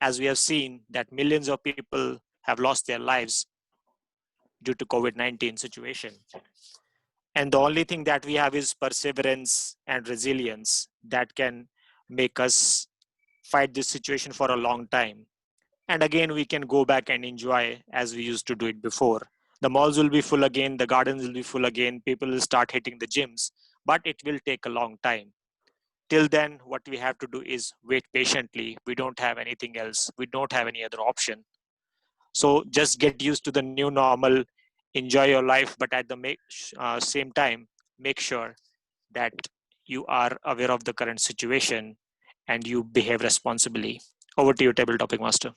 as we have seen that millions of people have lost their lives due to COVID-19 situation. And the only thing that we have is perseverance and resilience that can make us fight this situation for a long time. And again, we can go back and enjoy as we used to do it before. The malls will be full again, the gardens will be full again, people will start hitting the gyms, but it will take a long time. Till then, what we have to do is wait patiently. We don't have anything else. We don't have any other option. So just get used to the new normal, enjoy your life, but at the same time, make sure that you are aware of the current situation and you behave responsibly. Over to you, Table Topic Master.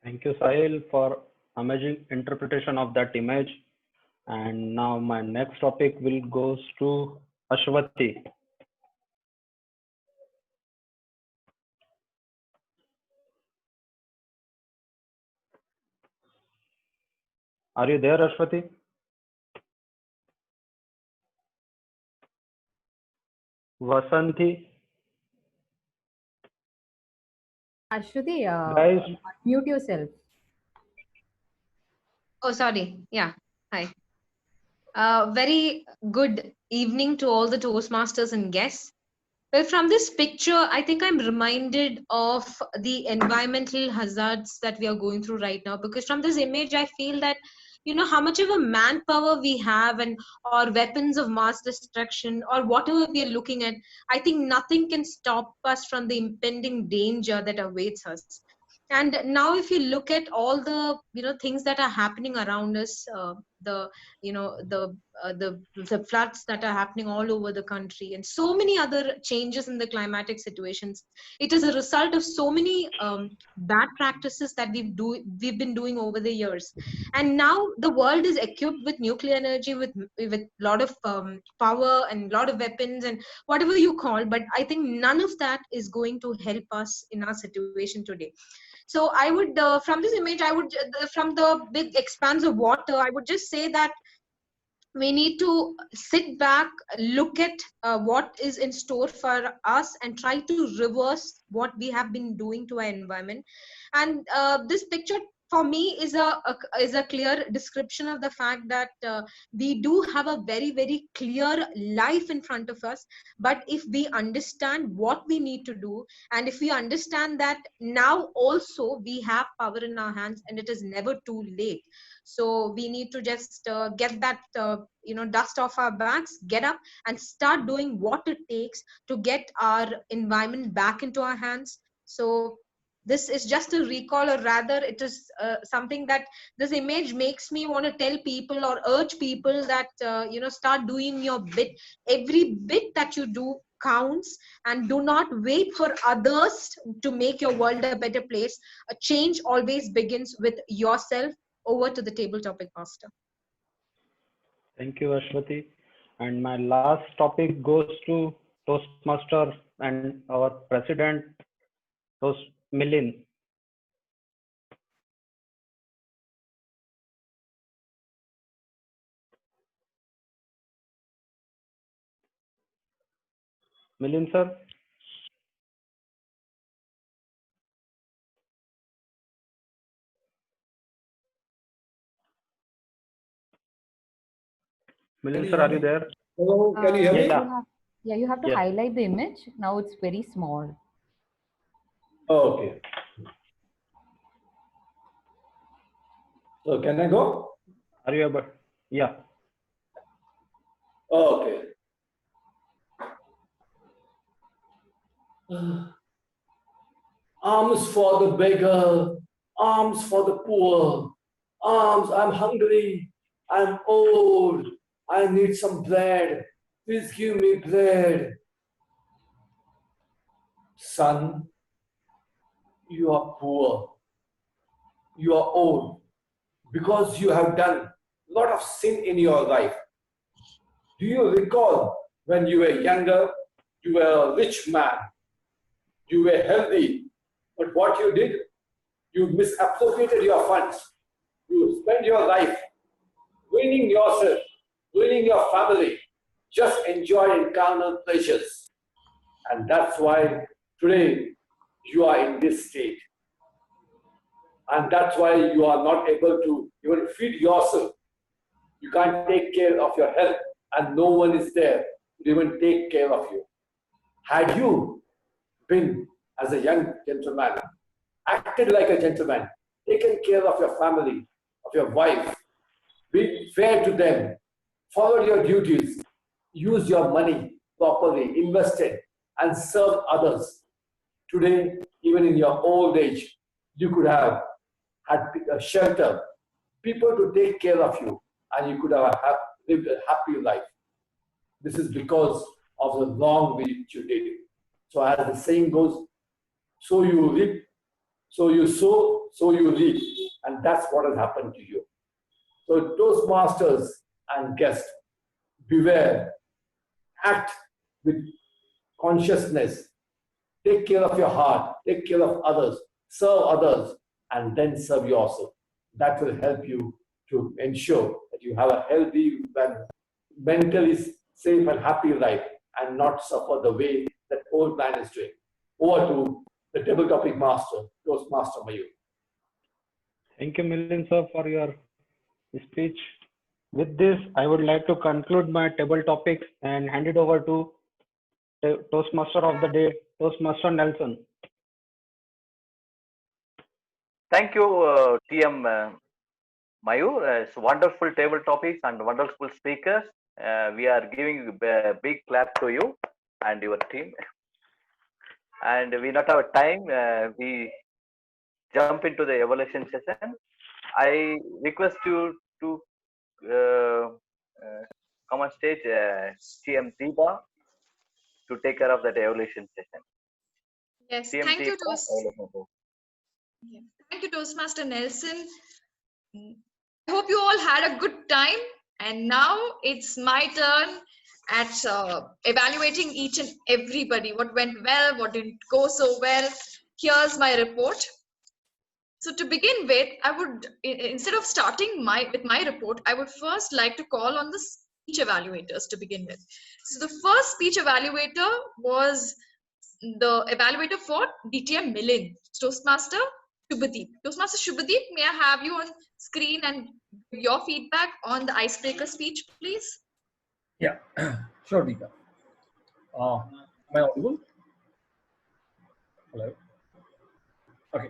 Thank you, Sahil, for amazing interpretation of that image. And now my next topic will goes to Ashwati. Are you there, Ashwati? Vasanthi? Ashwati, Guys, mute yourself. Oh, sorry. Yeah. Hi. Very good evening to all the Toastmasters and guests. Well, from this picture, I think I'm reminded of the environmental hazards that we are going through right now. Because from this image, I feel that, you know, how much of a manpower we have and or weapons of mass destruction or whatever we are looking at, I think nothing can stop us from the impending danger that awaits us. And now if you look at all the, you know, things that are happening around us, the you know the floods that are happening all over the country and so many other changes in the climatic situations, it is a result of so many bad practices that we've been doing over the years. And now the world is equipped with nuclear energy, with lot of power and lot of weapons and whatever you call, but I think none of that is going to help us in our situation today. So I would, from this image, I would, from the big expanse of water, I would just say that we need to sit back, look at what is in store for us and try to reverse what we have been doing to our environment. And this picture for me is a clear description of the fact that we do have a very, very clear life in front of us. But if we understand what we need to do, and if we understand that now also we have power in our hands and it is never too late. So we need to just get that dust off our backs, get up and start doing what it takes to get our environment back into our hands. So this is just a recall, or rather it is something that this image makes me want to tell people or urge people that start doing your bit. Every bit that you do counts, and do not wait for others to make your world a better place. A change always begins with yourself. Over to the table topic, Master. thank you, Ashwati. And my last topic goes to Toastmaster and our president, Milind. Milind, sir. Milind, sir, are you there? Hello, can you hear me? Yeah, you have to Yes. highlight the image. Now it's very small. Okay. So can I go? Are you able? Yeah. Okay. Arms for the beggar, arms for the poor, arms, I'm hungry, I'm old, I need some bread, please give me bread. Son, you are poor, you are old, because you have done a lot of sin in your life. Do you recall when you were younger, you were a rich man, you were healthy, but what you did, you misappropriated your funds. You spent your life ruining yourself, ruining your family, just enjoying carnal pleasures. And that's why today you are in this state. And that's why you are not able to even feed yourself. You can't take care of your health, and no one is there to even take care of you. Had you been, as a young gentleman, acted like a gentleman, taken care of your family, of your wife, be fair to them, follow your duties, use your money properly, invest it, and serve others. Today, even in your old age, you could have had a shelter, people to take care of you, and you could have lived a happy life. This is because of the wrong which you did. So as the saying goes, so you reap, so you sow, so you reap. And that's what has happened to you. So Toastmasters and guests, beware, act with consciousness, take care of your heart, take care of others, serve others, and then serve yourself. That will help you to ensure that you have a healthy, mentally safe and happy life and not suffer the way that old man is doing. Over to the table topic master, Toastmaster Mayur. Thank you, Milind sir, for your speech. With this, I would like to conclude my table topics and hand it over to Toastmaster of the day, Toastmaster Nelson. Thank you, TM Mayur. It's wonderful table topics and wonderful speakers. We are giving a big clap to you and your team. And we not have time. We jump into the evaluation session. I request you to come on stage, TM Deepa, to take care of that evaluation session. Yes, TM thank you, Deepa, Thank you, Toastmaster Nelson. I hope you all had a good time. And now it's my turn at evaluating each and everybody. What went well, what didn't go so well. Here's my report. So to begin with, I would, instead of starting with my report, I would first like to call on the speech evaluators to begin with. So the first speech evaluator was the evaluator for DTM Milind, Toastmaster Shubhadeep. Toastmaster Shubhadeep, may I have you on screen and give your feedback on the icebreaker speech, please? Yeah, sure, Deepa. Am I audible? Hello? Okay,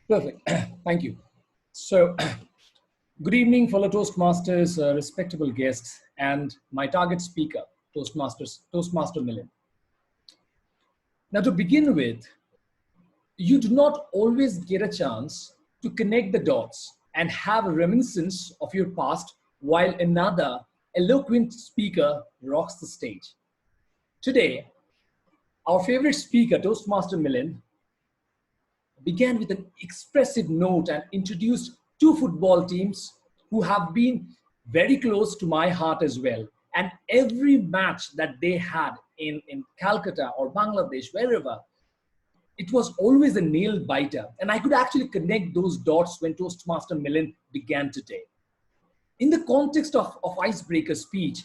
perfect. Thank you. So, good evening, fellow Toastmasters, respectable guests, and my target speaker, Toastmaster Milind. Now, to begin with, you do not always get a chance to connect the dots and have a reminiscence of your past while another eloquent speaker rocks the stage. Today, our favorite speaker, Toastmaster Milind, began with an expressive note and introduced two football teams who have been very close to my heart as well. And every match that they had in Calcutta or Bangladesh, wherever, it was always a nail biter. And I could actually connect those dots when Toastmaster Milind began today. In the context of icebreaker speech,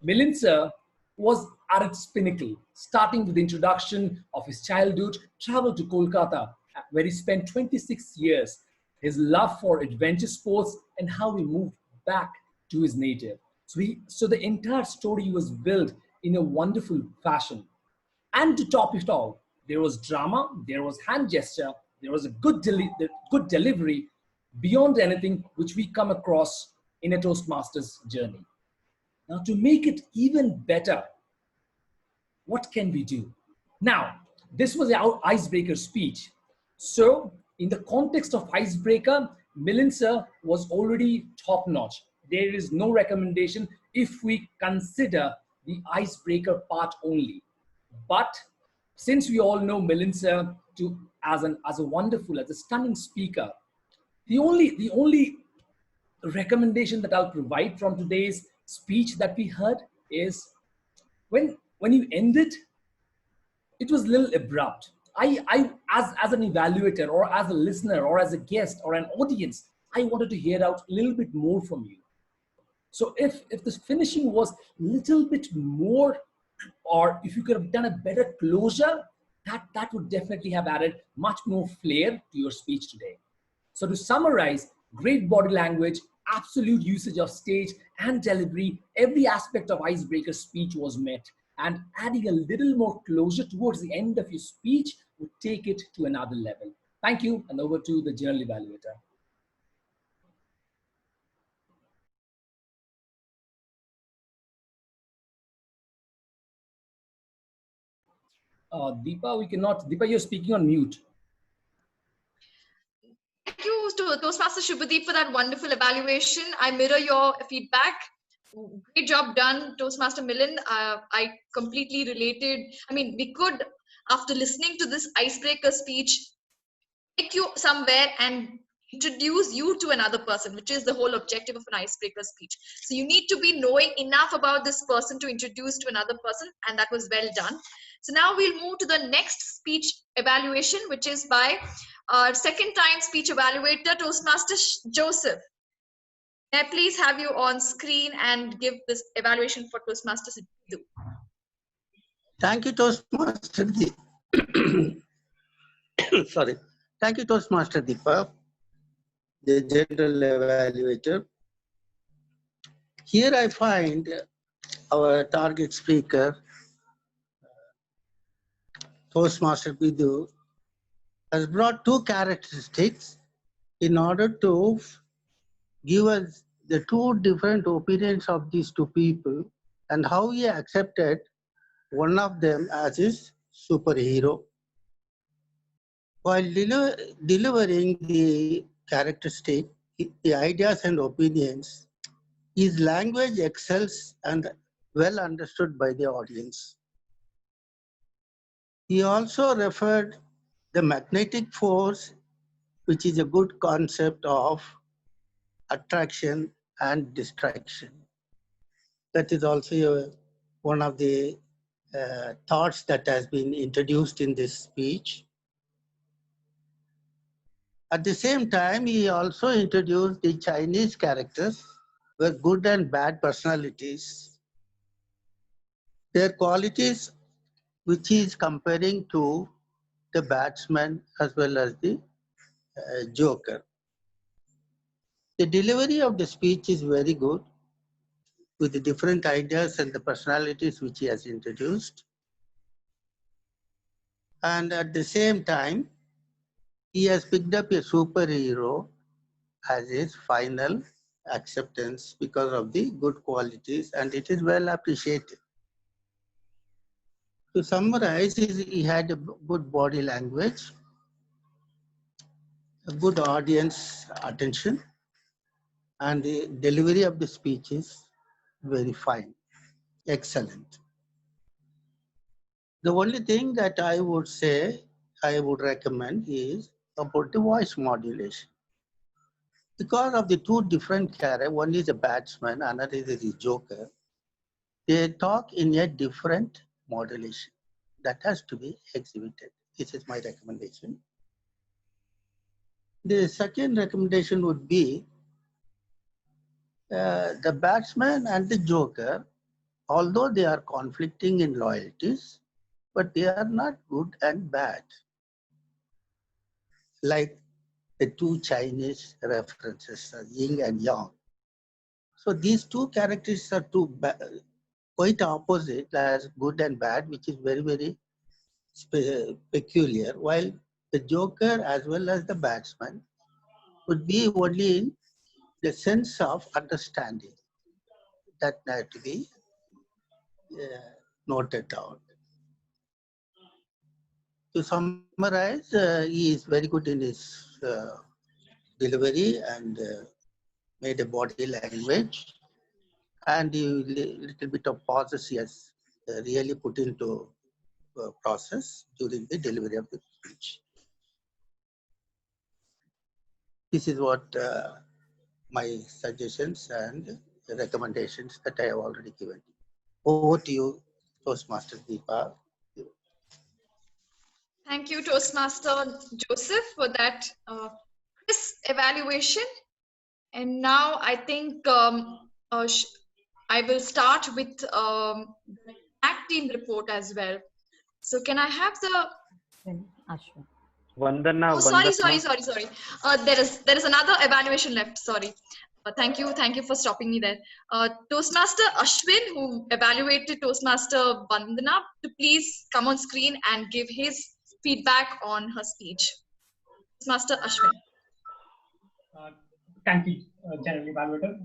Milind sir was at its pinnacle, starting with the introduction of his childhood, travel to Kolkata, where he spent 26 years, his love for adventure sports, and how he moved back to his native. So the entire story was built in a wonderful fashion. And to top it all, there was drama, there was hand gesture, there was a good delivery beyond anything which we come across in a Toastmasters journey. Now, to make it even better, what can we do? Now, this was our icebreaker speech. So, in the context of icebreaker, Milind sir was already top notch. There is no recommendation if we consider the icebreaker part only. But since we all know Milind sir as a stunning speaker, the only recommendation that I'll provide from today's speech that we heard is when you ended, it was a little abrupt. I as an evaluator or as a listener or as a guest or an audience, I wanted to hear out a little bit more from you. So if the finishing was a little bit more, or if you could have done a better closure, that would definitely have added much more flair to your speech today. So to summarize, great body language, absolute usage of stage and delivery, every aspect of icebreaker speech was met, and adding a little more closure towards the end of your speech would take it to another level. Thank you, and over to the general evaluator. Deepa, you're speaking on mute. Thank you to Toastmaster Shubhadeep for that wonderful evaluation. I mirror your feedback. Great job done, Toastmaster Milind. I completely related. I mean, we could, after listening to this icebreaker speech, take you somewhere and introduce you to another person, which is the whole objective of an icebreaker speech. So you need to be knowing enough about this person to introduce to another person, and that was well done. So now we'll move to the next speech evaluation, which is by our second-time speech evaluator, Toastmaster Joseph. May I please have you on screen and give this evaluation for Toastmaster Sidhu? Thank you, Toastmaster. Sorry. Thank you, Toastmaster Deepa, the general evaluator. Here I find our target speaker, Toastmaster Bidu, has brought two characteristics in order to give us the two different opinions of these two people and how he accepted one of them as his superhero. While delivering the characteristic, the ideas and opinions, his language excels and well understood by the audience. He also referred the magnetic force, which is a good concept of attraction and distraction. That is also one of the thoughts that has been introduced in this speech. At the same time, he also introduced the Chinese characters with good and bad personalities. Their qualities, which he is comparing to the batsman as well as the joker. The delivery of the speech is very good with the different ideas and the personalities which he has introduced. And at the same time, he has picked up a superhero as his final acceptance because of the good qualities, and it is well appreciated. To summarize, he had a good body language, a good audience attention, and the delivery of the speech is very fine, excellent. The only thing that I would say, I would recommend is about the voice modulation. Because of the two different characters, one is a batsman, another is a joker, they talk in a different modulation. That has to be exhibited. This is my recommendation. The second recommendation would be the batsman and the joker, although they are conflicting in loyalties, but they are not good and bad. Like the two Chinese references, yin and yang. So these two characters are quite opposite as good and bad, which is very, very peculiar, while the joker as well as the batsman would be only in the sense of understanding. That had to be noted out. To summarize, he is very good in his delivery and made a body language, and a little bit of pauses he has really put into process during the delivery of the speech. This is what my suggestions and recommendations that I have already given. Over to you, Toastmaster Deepa. Thank you, Toastmaster Joseph, for that this evaluation. And now I think I will start with tag team report as well. So can I have the? Vandana. Oh, sorry. There is another evaluation left. Sorry. Thank you for stopping me there. Toastmaster Ashwin, who evaluated Toastmaster Vandana, to please come on screen and give his feedback on her speech. Toastmaster Ashwin. Thank you, General Evaluator.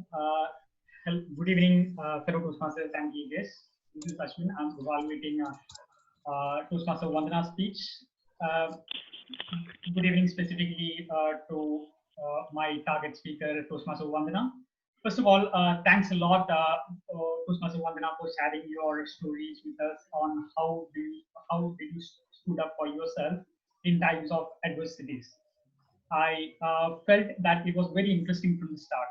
Good evening, fellow Toastmasters and guests. This is Ashwin. I'm evaluating Toastmaster Vandana's speech. Good evening specifically to my target speaker, Toastmaster Vandana. First of all, thanks a lot, Toastmaster Vandana, for sharing your stories with us on how you stood up for yourself in times of adversities. I felt that it was very interesting from the start.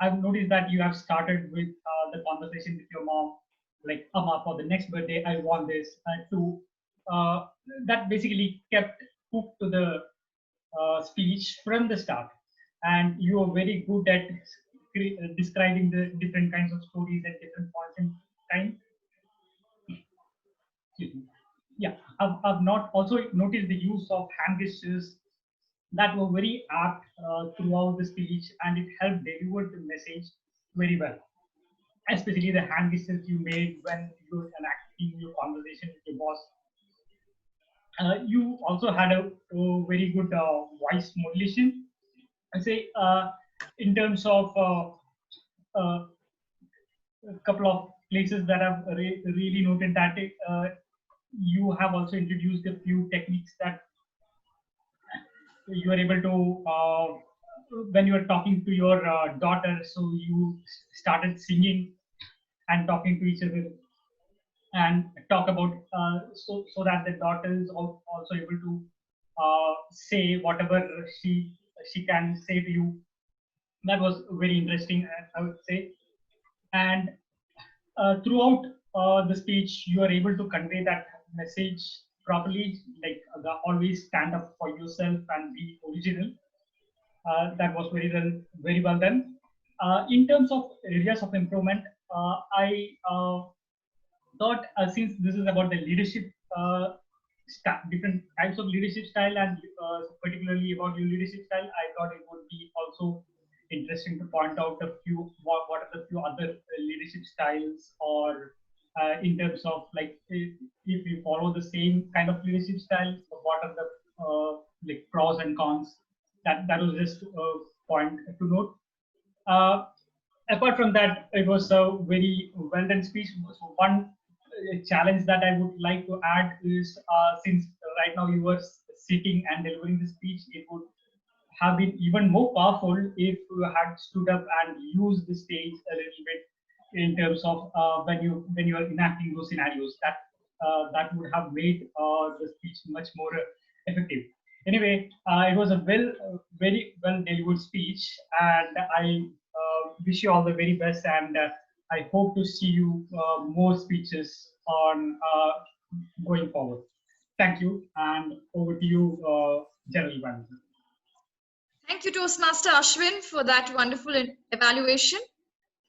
I've noticed that you have started with the conversation with your mom, like, Amma, for the next birthday, I want this, that basically kept hooked to the speech from the start. And you are very good at describing the different kinds of stories at different points in time. Excuse me. Yeah, I've not also noticed the use of hand gestures that were very apt throughout the speech, and it helped deliver the message very well. Especially the hand gestures you made when you were enacting your conversation with your boss. You also had a very good voice modulation. I say in terms of a couple of places that I've really noted that you have also introduced a few techniques that you are able to when you are talking to your daughter, so you started singing and talking to each other and talk about so that the daughter is also able to say whatever she can say to you. That was very interesting, I would say. And throughout the speech, you are able to convey that message properly, like always stand up for yourself and be original. That was very well done. In terms of areas of improvement, I thought since this is about the leadership, different types of leadership style, and particularly about your leadership style, I thought it would be also interesting to point out a few what are the few other leadership styles, or in terms of like if you follow the same kind of leadership style, what are the like pros and cons. That was just a point to note. Apart from that, it was a very well done speech. So one challenge that I would like to add is since right now you were sitting and delivering the speech, it would have been even more powerful if you had stood up and used the stage a little bit in terms of when you are enacting those scenarios. That would have made the speech much more effective. Anyway, it was a very well delivered speech, and I wish you all the very best, and I hope to see you more speeches on going forward. Thank you, and over to you, General Manager. Thank you, Toastmaster Ashwin, for that wonderful evaluation.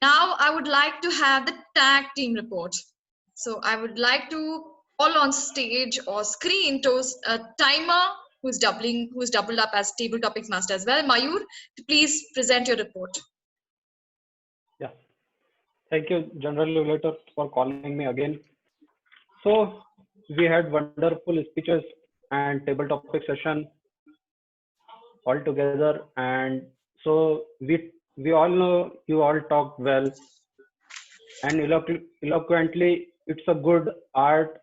Now I would like to have the tag team report. So I would like to call on stage or screen Timer, who's doubled up as table topics master as well. Mayur, please present your report. Yeah. Thank you, General Regulator, for calling me again. So we had wonderful speeches and table topic session all together, and so we all know you all talk well and eloquently. It's a good art,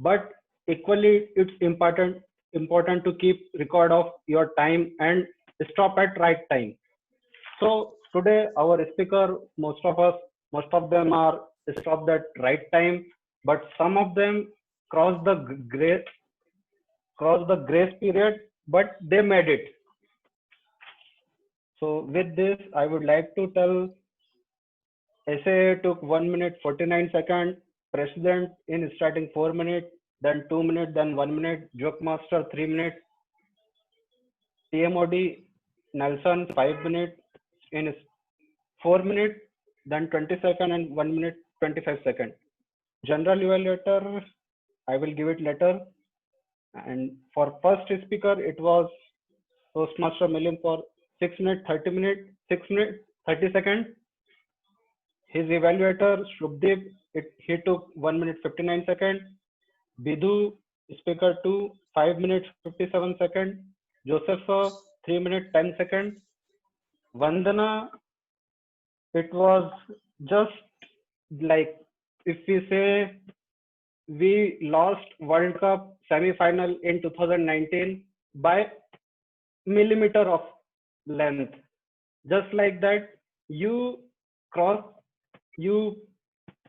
but equally it's important to keep record of your time and stop at right time. So today our speaker, most of them are stopped at right time, but some of them crossed the grace period, but they made it. So with this, I would like to tell essay took 1 minute 49 seconds, president in starting 4 minutes, then 2 minutes, then 1 minute, joke master 3 minutes, TMOD Nelson 5 minutes in 4 minutes, then 20 seconds and 1 minute 25 seconds. General evaluator, I will give it later. And for first speaker, it was Toastmaster Milind for 6 minutes 30 seconds. His evaluator Shubdeep, he took 1 minute 59 seconds. Bidhu, speaker 2, 5 minutes 57 seconds. Joseph, 3 minutes 10 seconds. Vandana, it was just like if we say we lost World Cup semi-final in 2019 by millimeter of length. Just like that, you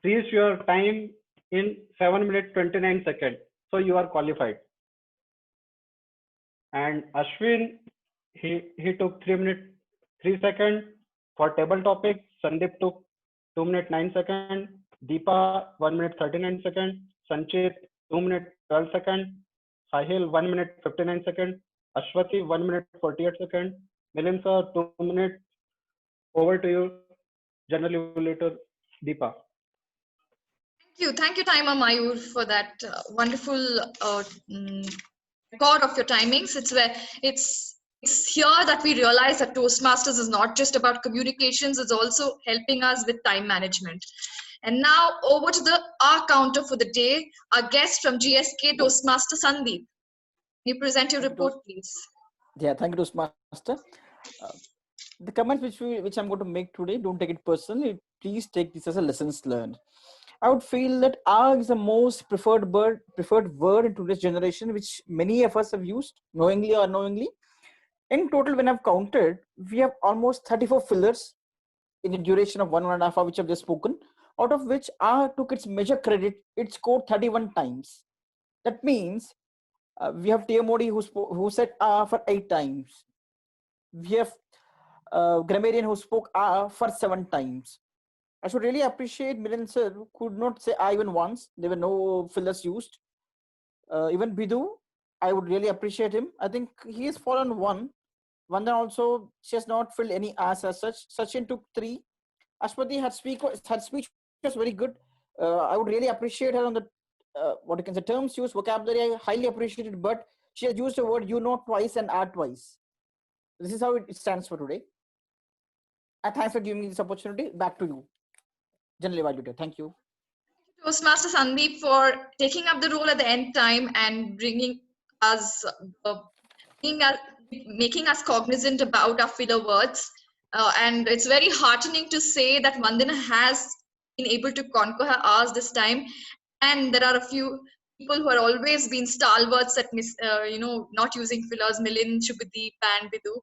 reach your time in 7 minutes 29 seconds. So you are qualified. And Ashwin, he took 3 minutes 3 seconds. For table topic, Sandeep took 2 minutes 9 seconds. Deepa 1 minute 39 seconds. Sanchit 2 minutes 12 seconds. Sahil 1 minute 59 seconds. Ashwati 1 minute 48 seconds. Milind sir 2 minutes. Over to you, General Evaluator Deepa. Thank you, Timer Mayur, for that wonderful record of your timings. It's here that we realize that Toastmasters is not just about communications; it's also helping us with time management. And now over to our counter for the day. Our guest from GSK, Toastmaster Sandeep. Can you present your report, please? Yeah, thank you, Toastmaster. The comments which I'm going to make today, don't take it personally. Please take this as a lessons learned. I would feel that R is the most preferred word in today's generation, which many of us have used, knowingly or unknowingly. In total, when I've counted, we have almost 34 fillers in the duration of 1.5 hours, which I've just spoken, out of which R took its major credit. It scored 31 times. That means we have TMOD who said R for 8 times. We have grammarian who spoke R for 7 times. I should really appreciate Milind sir, who could not say I even once. There were no fillers used. Even Bidu, I would really appreciate him. I think he has fallen one. Vanda also, she has not filled any as such. Sachin took 3. Ashwati, her speech was very good. I would really appreciate her on the what you can say terms used, vocabulary. I highly appreciated, but she has used the word you know twice and are twice. This is how it stands for today. And thanks for giving me this opportunity. Back to you. General Evaluator. Thank you. Toastmaster Sandeep for taking up the role at the end time and bringing us, making us cognizant about our filler words. And it's very heartening to say that Vandana has been able to conquer her R's this time. And there are a few people who are always been stalwarts at not using fillers. Milind, Shubhadeep, and Bidu.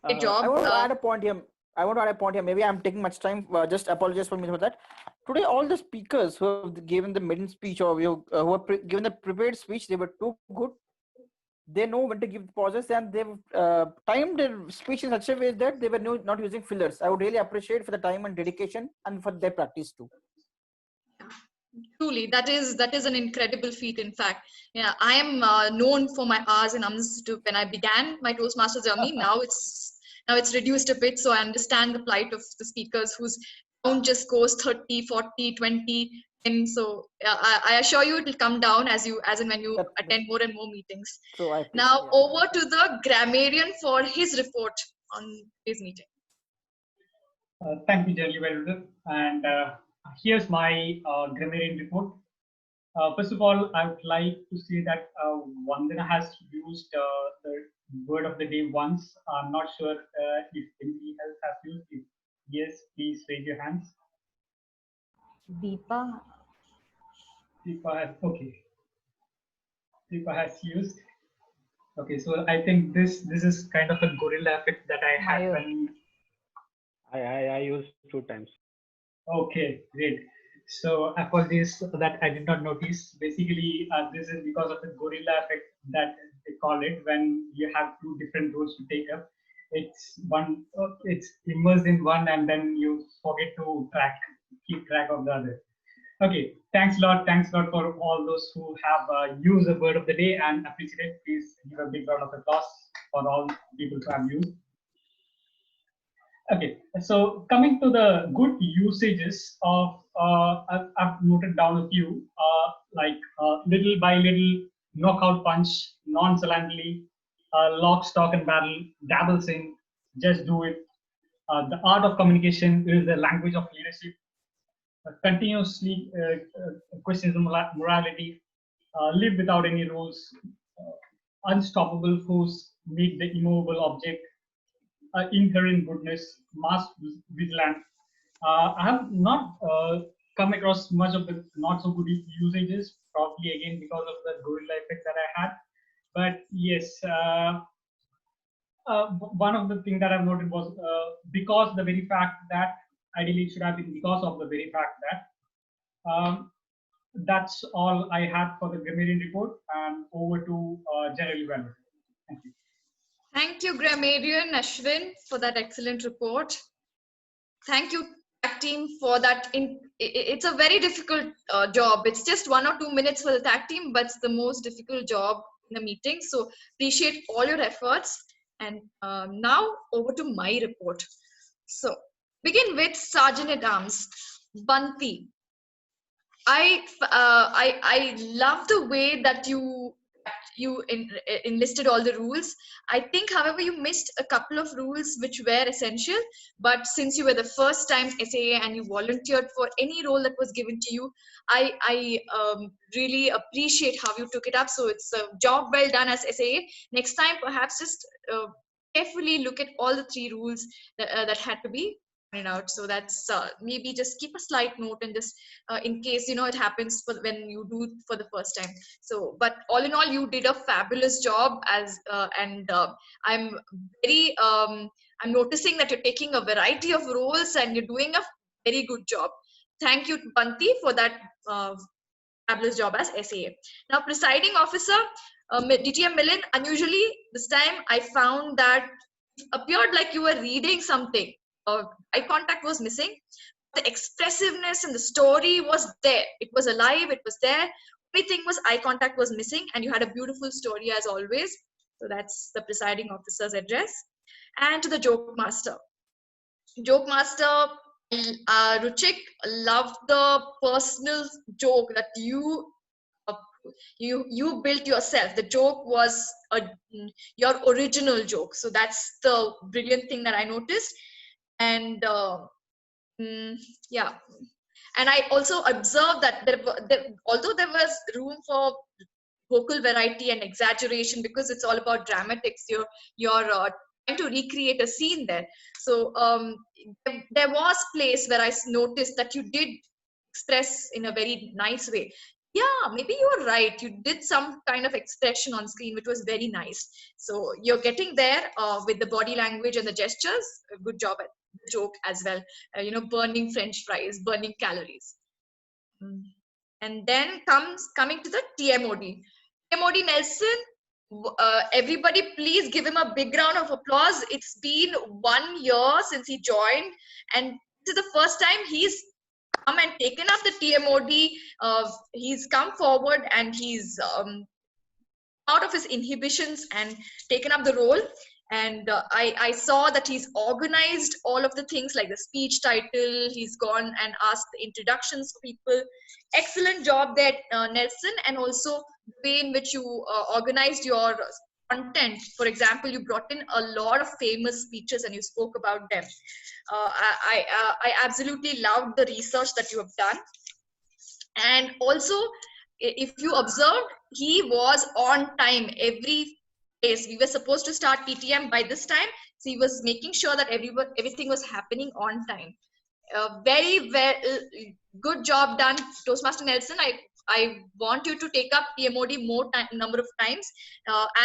Good job. I want to add a point here. Maybe I'm taking much time. Just apologize for me for that. Today, all the speakers who have given the maiden speech or who have given the prepared speech, they were too good. They know when to give the pauses, and they've timed their speech in such a way that they were not using fillers. I would really appreciate for the time and dedication and for their practice too. Truly, that is an incredible feat. In fact, yeah, I am known for my R's and Ums when I began my Toastmasters journey. Now it's reduced a bit, so I understand the plight of the speakers whose count just goes 30, 40, 20. And so I assure you it will come down as and when you attend more and more meetings. So now over to the grammarian for his report on his meeting. Thank you, General Evaluator. And here's my grammarian report. First of all, I would like to say that Vandana has used the word of the day once. I'm not sure if anybody else has used it. Yes, please raise your hands. Deepa has, okay. Deepa has used. Okay, so I think this is kind of a gorilla effect that I had when I used 2 times. Okay, great. So apologies that I did not notice. Basically, this is because of the gorilla effect that they call it when you have 2 different roles to take up. It's immersed in one, and then you forget to keep track of the other. Okay, thanks a lot for all those who have used the word of the day and appreciate it. Please give a big round of applause for all people who have used. Okay, so coming to the good usages of, I've noted down a few, like little by little, knockout punch, nonchalantly, lock, stock and barrel, dabbles in, just do it. The art of communication is the language of leadership. Continuously questions morality, live without any rules, unstoppable force, meet the immovable object, inherent goodness, mass vigilance. I have not come across much of the not so good usages, probably again because of the gorilla effect that I had. But yes, one of the things that I've noted was because the very fact that ideally it should have been because of the very fact that. That's all I have for the grammarian report, and over to General Evaluator. Thank you. Thank you, grammarian Ashwin, for that excellent report. Thank you, tag team, for that. It's a very difficult job. It's just 1 or 2 minutes for the tag team, but it's the most difficult job in the meeting. So appreciate all your efforts. And now over to my report. So begin with Sergeant at Arms, Banti. I love the way that you enlisted all the rules. I think, however, you missed a couple of rules which were essential. But since you were the first time SAA and you volunteered for any role that was given to you, I really appreciate how you took it up. So it's a job well done as SAA. Next time, perhaps just carefully look at all the 3 rules that had to be out. So that's maybe just keep a slight note, and just in case it happens when you do it for the first time. So, but all in all, you did a fabulous job and I'm very I'm noticing that you're taking a variety of roles and you're doing a very good job. Thank you, Banti, for that fabulous job as SAA. Now, presiding officer, DTM Milind, unusually this time I found that it appeared like you were reading something. Eye contact was missing. The expressiveness and the story was there. It was alive. It was there. Only thing was eye contact was missing, and you had a beautiful story as always. So that's the presiding officer's address. And to the joke master. Joke master, Ruchik, loved the personal joke that you built yourself. The joke was your original joke. So that's the brilliant thing that I noticed. And yeah, and I also observed that although there was room for vocal variety and exaggeration, because it's all about dramatics, you're trying to recreate a scene there. So there was place where I noticed that you did express in a very nice way. Yeah, maybe you were right. You did some kind of expression on screen, which was very nice. So you're getting there with the body language and the gestures. Good job at the joke as well. Burning French fries, burning calories. And then coming to the TMOD. TMOD Nelson, everybody please give him a big round of applause. It's been 1 year since he joined, and this is the first time he's come and taken up the TMOD. He's come forward and he's out of his inhibitions and taken up the role. And I saw that he's organized all of the things like the speech title. He's gone and asked the introductions for people. Excellent job there, Nelson. And also the way in which you organized your content. For example, you brought in a lot of famous speeches and you spoke about them. I absolutely loved the research that you have done. And also, if you observed, he was on time every place. We were supposed to start TTM by this time, so he was making sure that everything was happening on time. Very good job done, Toastmaster Nelson. I want you to take up TMOD more number of times.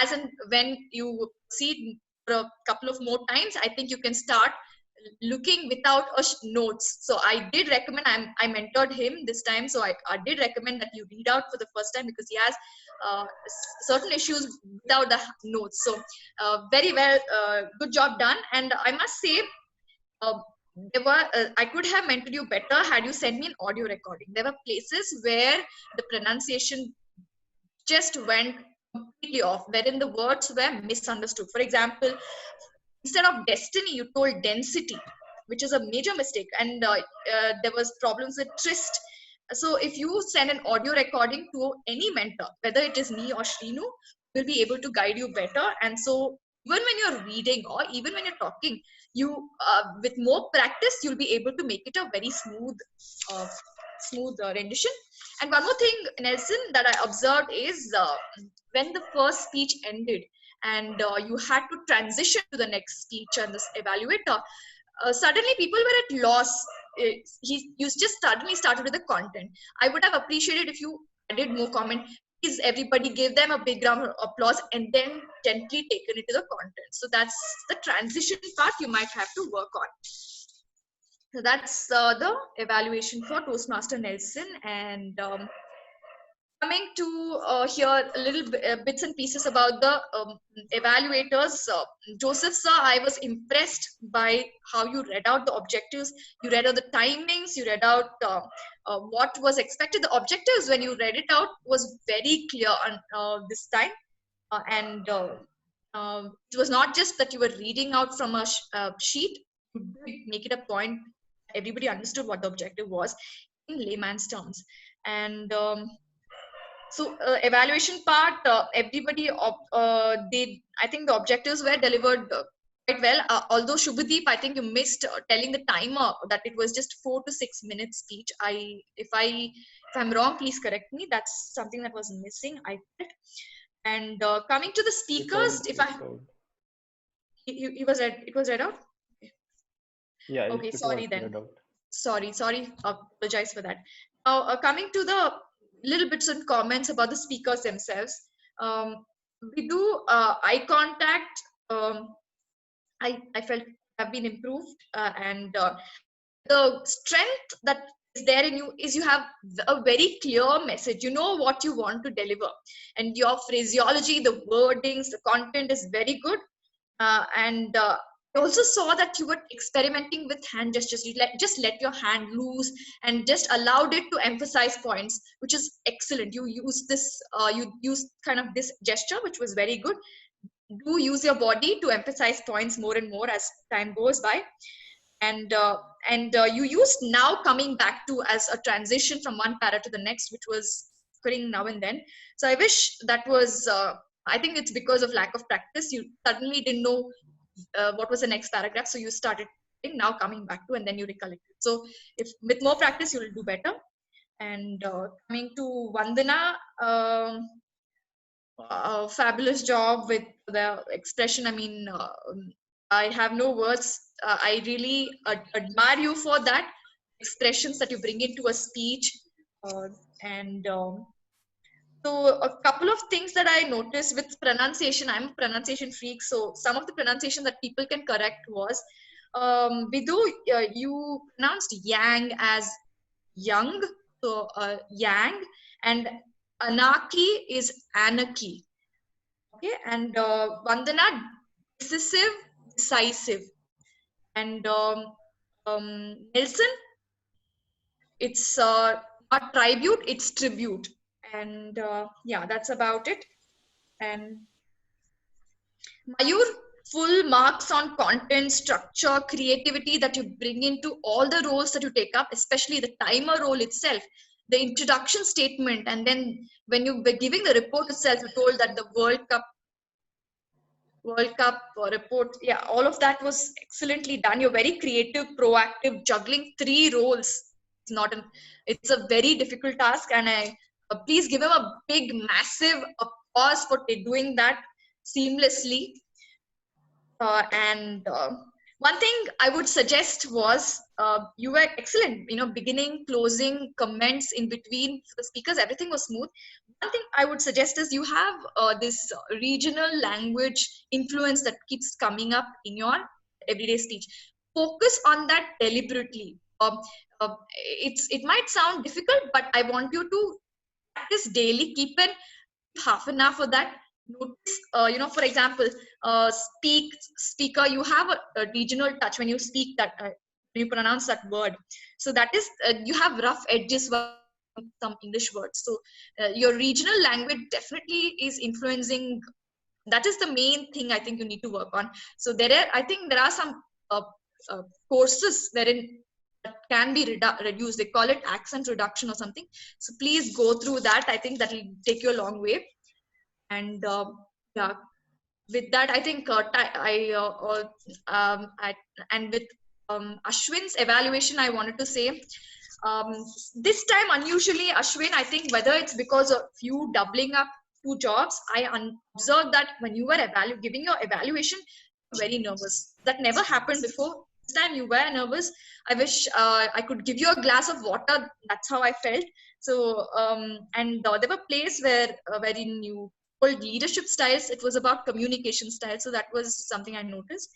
As and when you see for a couple of more times, I think you can start looking without notes. So I did recommend, I mentored him this time, so I did recommend that you read out for the first time, because he has certain issues without the notes. So very well, good job done. And I must say, I could have mentored you better had you sent me an audio recording. There were places where the pronunciation just went completely off, wherein the words were misunderstood. For example, instead of destiny, you told density, which is a major mistake. And there was problems with tryst. So if you send an audio recording to any mentor, whether it is me or Shrinu, we'll be able to guide you better. And so even when you're reading or even when you're talking, you with more practice, you'll be able to make it a very smooth rendition. And one more thing, Nelson, that I observed is when the first speech ended, and you had to transition to the next speech and this evaluator, suddenly people were at loss. You just suddenly started with the content. I would have appreciated if you added more comment. Please, everybody give them a big round of applause and then gently taken it to the content. So that's the transition part you might have to work on. So that's the evaluation for Toastmaster Nelson. And coming to here a little bits and pieces about the evaluators. Joseph sir, I was impressed by how you read out the objectives, you read out the timings, you read out what was expected. The objectives, when you read it out, was very clear on this time. And it was not just that you were reading out from a sheet, you did make it a point. Everybody understood what the objective was. in layman's terms. And so evaluation part, everybody, I think the objectives were delivered quite well. Although Shubhadeep, I think you missed telling the timer that it was just 4 to 6 minutes speech. If I'm wrong, please correct me. That's something that was missing, I felt. And coming to the speakers, it was read out. Yeah. Okay, sorry then. Read out. Sorry. Apologize for that. Now, coming to the little bits and comments about the speakers themselves. We do eye contact. I felt have been improved, and the strength that is there in you is you have a very clear message. You know what you want to deliver, and your phraseology, the wordings, the content is very good. And I also saw that you were experimenting with hand gestures. You just let your hand loose and just allowed it to emphasize points, which is excellent. You use this, you use kind of this gesture, which was very good. Do use your body to emphasize points more and more as time goes by. And you used now coming back to as a transition from one para to the next, which was occurring now and then. So I wish that was, I think it's because of lack of practice. You suddenly didn't know what was the next paragraph, so you started now coming back to, and then you recollected. So if with more practice, you will do better. And coming to Vandana, fabulous job with the expression. I mean, I have no words. I really admire you for that expressions that you bring into a speech. So a couple of things that I noticed with pronunciation, I'm a pronunciation freak. So some of the pronunciation that people can correct was, Vidhu, you pronounced yang as young, so yang, and anarchy is anarchy. Okay, and Vandana, decisive. And Nelson, it's not tribute, it's tribute. And yeah, that's about it. And Mayur, full marks on content, structure, creativity that you bring into all the roles that you take up, especially the timer role itself, the introduction statement, and then when you were giving the report itself, you told that the World Cup report, yeah, all of that was excellently done. You're very creative, proactive, juggling 3 roles. It's a very difficult task, and I please give him a big, massive applause for doing that seamlessly. And one thing I would suggest was you were excellent. You know, beginning, closing, comments in between the speakers, everything was smooth. One thing I would suggest is you have this regional language influence that keeps coming up in your everyday speech. Focus on that deliberately. It might sound difficult, but I want you to practice daily. Keep an half an hour for that. Notice, you know, for example, speaker, you have a regional touch when you speak that, when you pronounce that word. So that is, you have rough edges with some English words. So your regional language definitely is influencing. That is the main thing I think you need to work on. So I think there are some courses wherein that can be reduced. They call it accent reduction or something. So please go through that. I think that will take you a long way. And yeah, with that, I think and with Ashwin's evaluation, I wanted to say, this time unusually, Ashwin, I think whether it's because of you doubling up 2 jobs, I observed that when you were giving your evaluation, you were very nervous. That never happened before. This time you were nervous. I wish I could give you a glass of water. That's how I felt. So, and there were places wherein you told leadership styles, it was about communication styles. So that was something I noticed.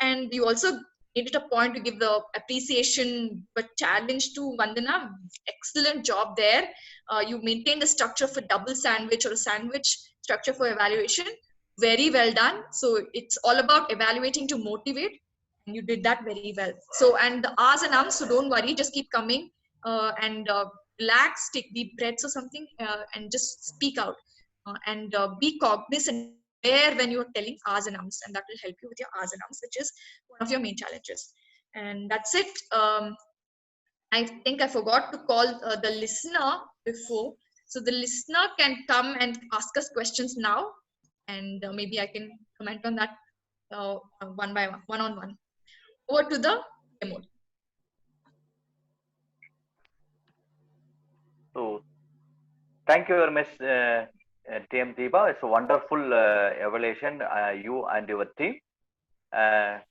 And you also made it a point to give the appreciation, but challenge to Vandana. Excellent job there. You maintained the structure for double sandwich or a sandwich structure for evaluation. Very well done. So it's all about evaluating to motivate. And you did that very well. So, and the ahs and ums, so don't worry, just keep coming and relax, take deep breaths or something, and just speak out. And be cognizant there when you're telling ahs and ums, and that will help you with your ahs and ums, which is one of your main challenges. And that's it. I think I forgot to call the listener before. So the listener can come and ask us questions now, and maybe I can comment on that one by one, one on one. Over to the demo. So, thank you very much, TM Deepa. It's a wonderful evaluation, you and your team. And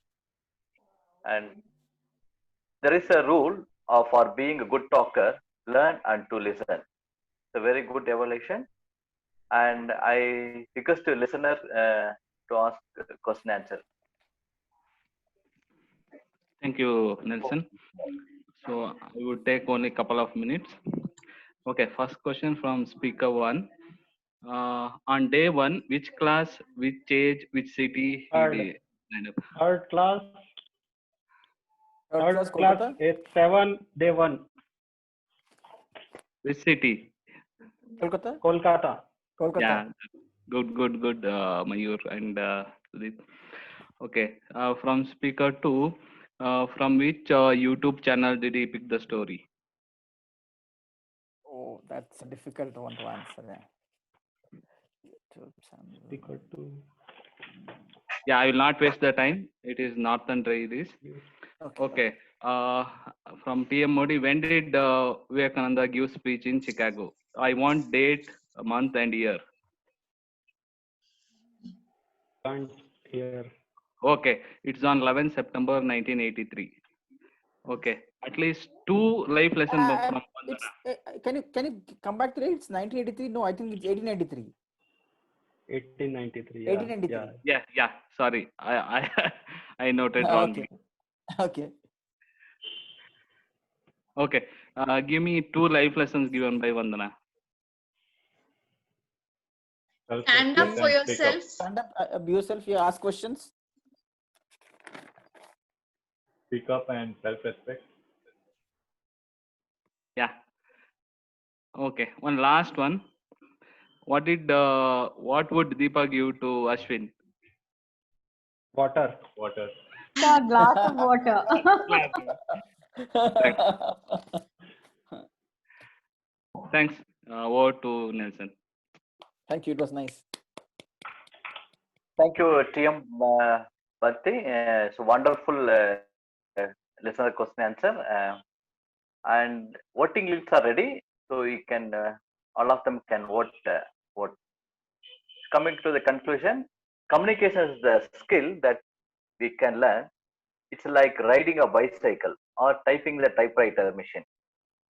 there is a rule for being a good talker: learn and to listen. It's a very good evaluation. And I request the listener to ask question answer. Thank you, Nelson. So I would take only a couple of minutes. Okay, first question from speaker one. On day one, which class, which age, which city he did stand up? Third class. Third class is 7, day 1. Which city? Kolkata. Kolkata. Yeah, good, Mayur and Sudip. Okay, from speaker two, from which YouTube channel did he pick the story? Oh, that's a difficult one to answer. Speaker 2. Yeah, I will not waste the time. It is Northern Railways. Okay. From TM Modi, when did Vivekananda give speech in Chicago? I want date, month, and year. And year. Okay, it's on 11 September 1983. Okay, at least 2 life lessons from Can you come back to it? It's 1983. No, I think it's 1893. 1893. 1893. Yeah. Sorry, I noted wrongly. Okay. Okay. Give me 2 life lessons given by Vandana. Stand up for yourself. Stand up yourself. You ask questions. Speak up and self-respect. Yeah. Okay. One last one. What would Deepa give to Ashwin? Water. A glass of water. Thanks. Over to Nelson. Thank you. It was nice. Thank you, TM Bhakti. It's a wonderful listener question answer. And voting lists are ready, so you can all of them can vote. Coming to the conclusion, communication is the skill that we can learn. It's like riding a bicycle or typing the typewriter machine.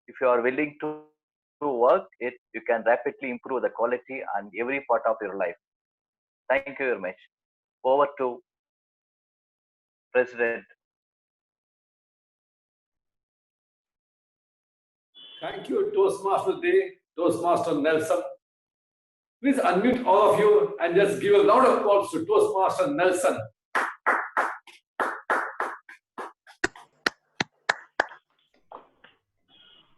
If you are willing to work it, you can rapidly improve the quality and every part of your life. Thank you very much. Over to President. Thank you, Toastmaster Day, Toastmaster Nelson. Please unmute all of you and just give a round of applause to Toastmaster Nelson.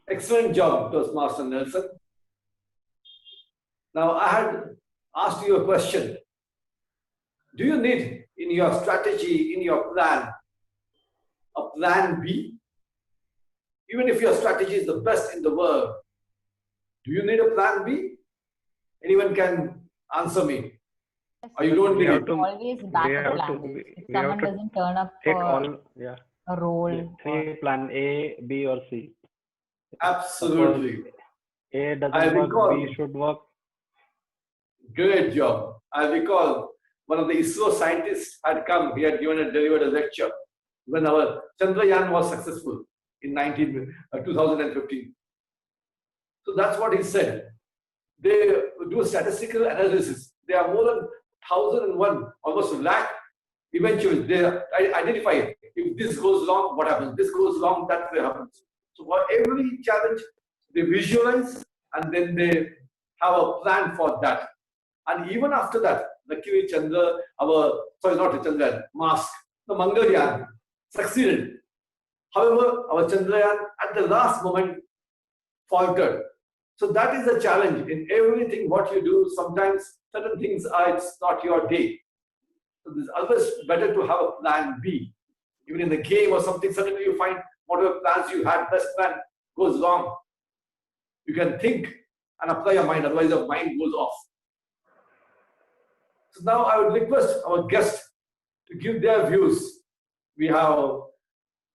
Excellent job, Toastmaster Nelson. Now, I had asked you a question. Do you need in your strategy, in your plan, a plan B? Even if your strategy is the best in the world, do you need a plan B? Anyone can answer me. Or you don't need it? Always back a plan B. If someone doesn't turn up for a role. Say plan A, B, or C. Absolutely. A doesn't work, B should work. Great job. I recall one of the ISRO scientists had come, he had delivered a lecture when our Chandrayaan was successful in 2015. So that's what he said. They do statistical analysis. There are more than 1,001, almost a lakh. Eventually, they identify if this goes wrong, what happens? This goes wrong, that way happens. So for every challenge, they visualize and then they have a plan for that. And even after that, luckily Chandra, Mars, the Mangalyaan succeeded. However, our Chandrayaan at the last moment faltered. So that is the challenge in everything what you do. Sometimes certain things it's not your day. So it's always better to have a plan B. Even in the game or something, suddenly you find whatever plans you had, best plan goes wrong. You can think and apply your mind, otherwise your mind goes off. So now I would request our guests to give their views. We have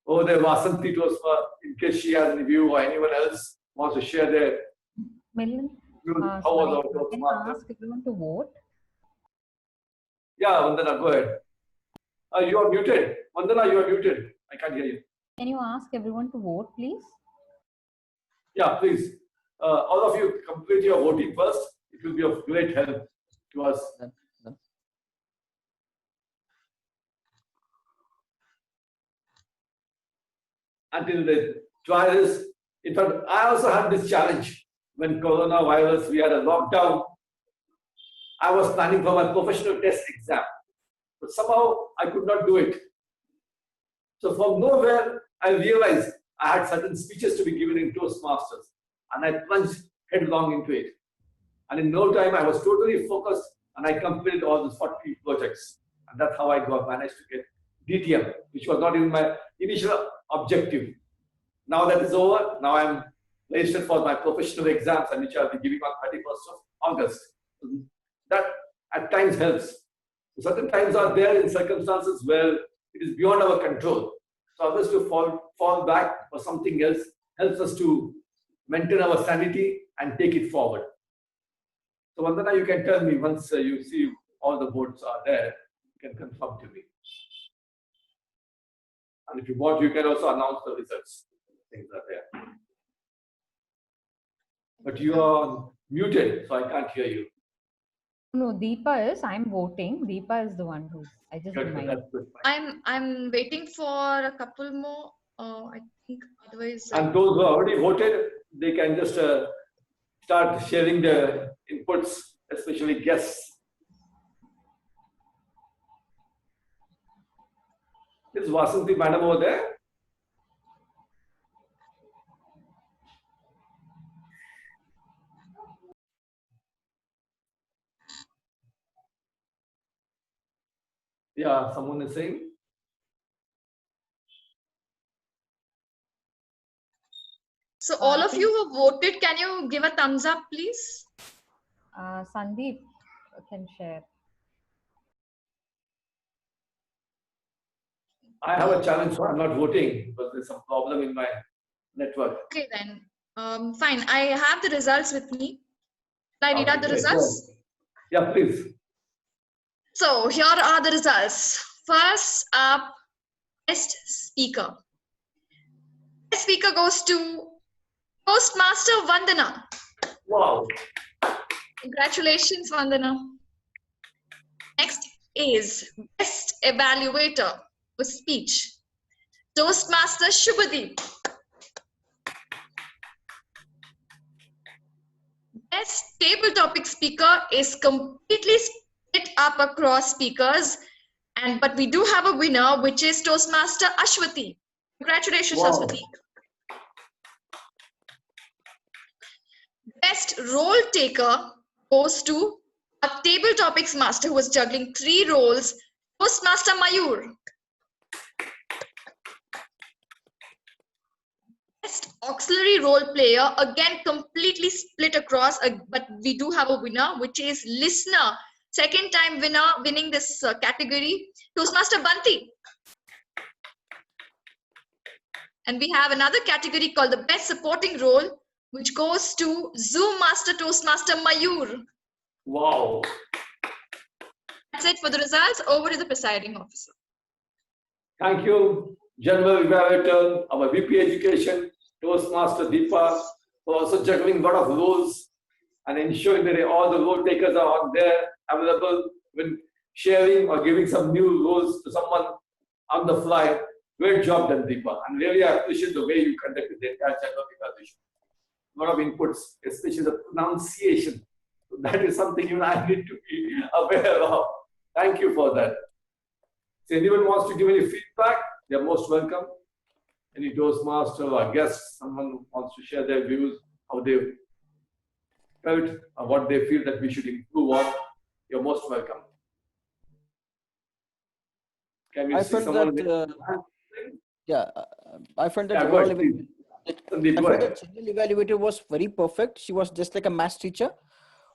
over there Vasanti Tosma, in case she has any view or anyone else wants to share their Milind, views. How sorry, was our can I ask everyone to vote? Yeah, Vandana, go ahead. You are muted. Vandana, you are muted. I can't hear you. Can you ask everyone to vote, please? Yeah, please. All of you complete your voting first. It will be of great help to us. Until the trials. In fact, I also had this challenge when coronavirus, we had a lockdown. I was planning for my professional test exam, but somehow I could not do it. So from nowhere, I realized I had certain speeches to be given in Toastmasters, and I plunged headlong into it. And in no time, I was totally focused, and I completed all the 40 projects. And that's how I managed to get DTM, which was not even my initial objective. Now that is over, now I'm registered for my professional exams, and which I'll be giving on 31st of August. That at times helps. Certain times are there in circumstances where it is beyond our control. So others to fall back for something else helps us to maintain our sanity and take it forward. So Vandana, you can tell me once you see all the votes are there, you can confirm to me. And if you want, you can also announce the results. Things are there. But you are muted, so I can't hear you. No, Deepa is. I'm voting. Deepa is the one who's. I just reminded. I'm waiting for a couple more. I think otherwise. And those who already voted, they can just start sharing their inputs, especially guests. Is Vasanti Madam over there? Yeah, someone is saying. So all of you who voted, can you give a thumbs up, please? Sandeep can share. I have a challenge, so I'm not voting because there's some problem in my network. Okay, then. Fine. I have the results with me. Can I read out the results? Yeah, please. So here are the results. First up, best speaker. Best speaker goes to Toastmaster Vandana. Wow. Congratulations, Vandana. Next is best evaluator for speech. Toastmaster Shubhadeep. Best table topic speaker is completely split up across speakers, but we do have a winner, which is Toastmaster Ashwati. Congratulations, wow. Ashwati. Best role taker goes to a table topics master who was juggling 3 roles, Toastmaster Mayur. Best auxiliary role player, again completely split across, but we do have a winner, which is listener. Second time winner winning this category, Toastmaster Banti. And we have another category called the best supporting role, which goes to Zoom Master Toastmaster Mayur. Wow. That's it for the results. Over to the presiding officer. Thank you, General Evaluator, our VP Education, Toastmaster Deepa, for also juggling a lot of roles and ensuring that all the role takers are on there, available when sharing or giving some new roles to someone on the fly. Great job done, Deepa. And really, I appreciate the way you conducted the entire general evaluation. A lot of inputs, especially the pronunciation. So that is something you and I need to be aware of. Thank you for that. So anyone wants to give any feedback, they're most welcome. Any Toastmaster or guests, someone who wants to share their views, how they felt, or what they feel that we should improve on, you're most welcome. Can we I see felt someone? that Yeah, I felt that Yeah, go overall ahead, please. Sandeep, I go felt ahead. that general evaluator was very perfect. She was just like a math teacher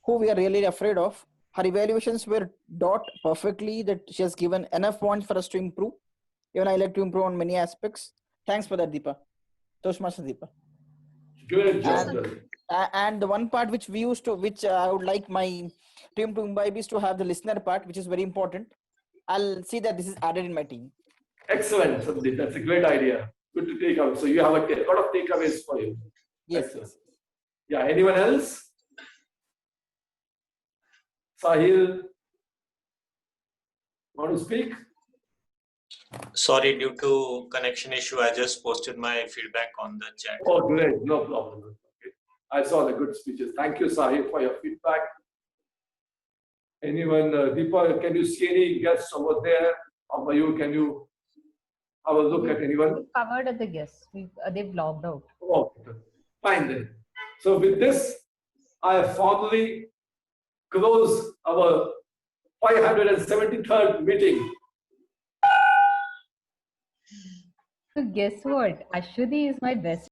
who we are really afraid of. Her evaluations were dot perfectly that she has given enough points for us to improve. Even I like to improve on many aspects. Thanks for that, Deepa. Toastmaster Deepa. Great job, And, brother. and the one part which we used to, which I would like my team to imbibe is to have the listener part, which is very important. I'll see that this is added in my team. Excellent, Sandeep. That's a great idea. Good to take out. So you have a lot of takeaways for you. Yes. Excellent. Yeah, anyone else? Sahil, want to speak? Sorry, due to connection issue, I just posted my feedback on the chat. Oh, great. No problem. Okay. I saw the good speeches. Thank you, Sahil, for your feedback. Anyone, Deepa, can you see any guests over there? Or Mayur, can you have a look at anyone? We covered at the guests. They've logged out. Oh, fine then. So with this, I formally close our 573rd meeting. So guess what? Ashwati is my best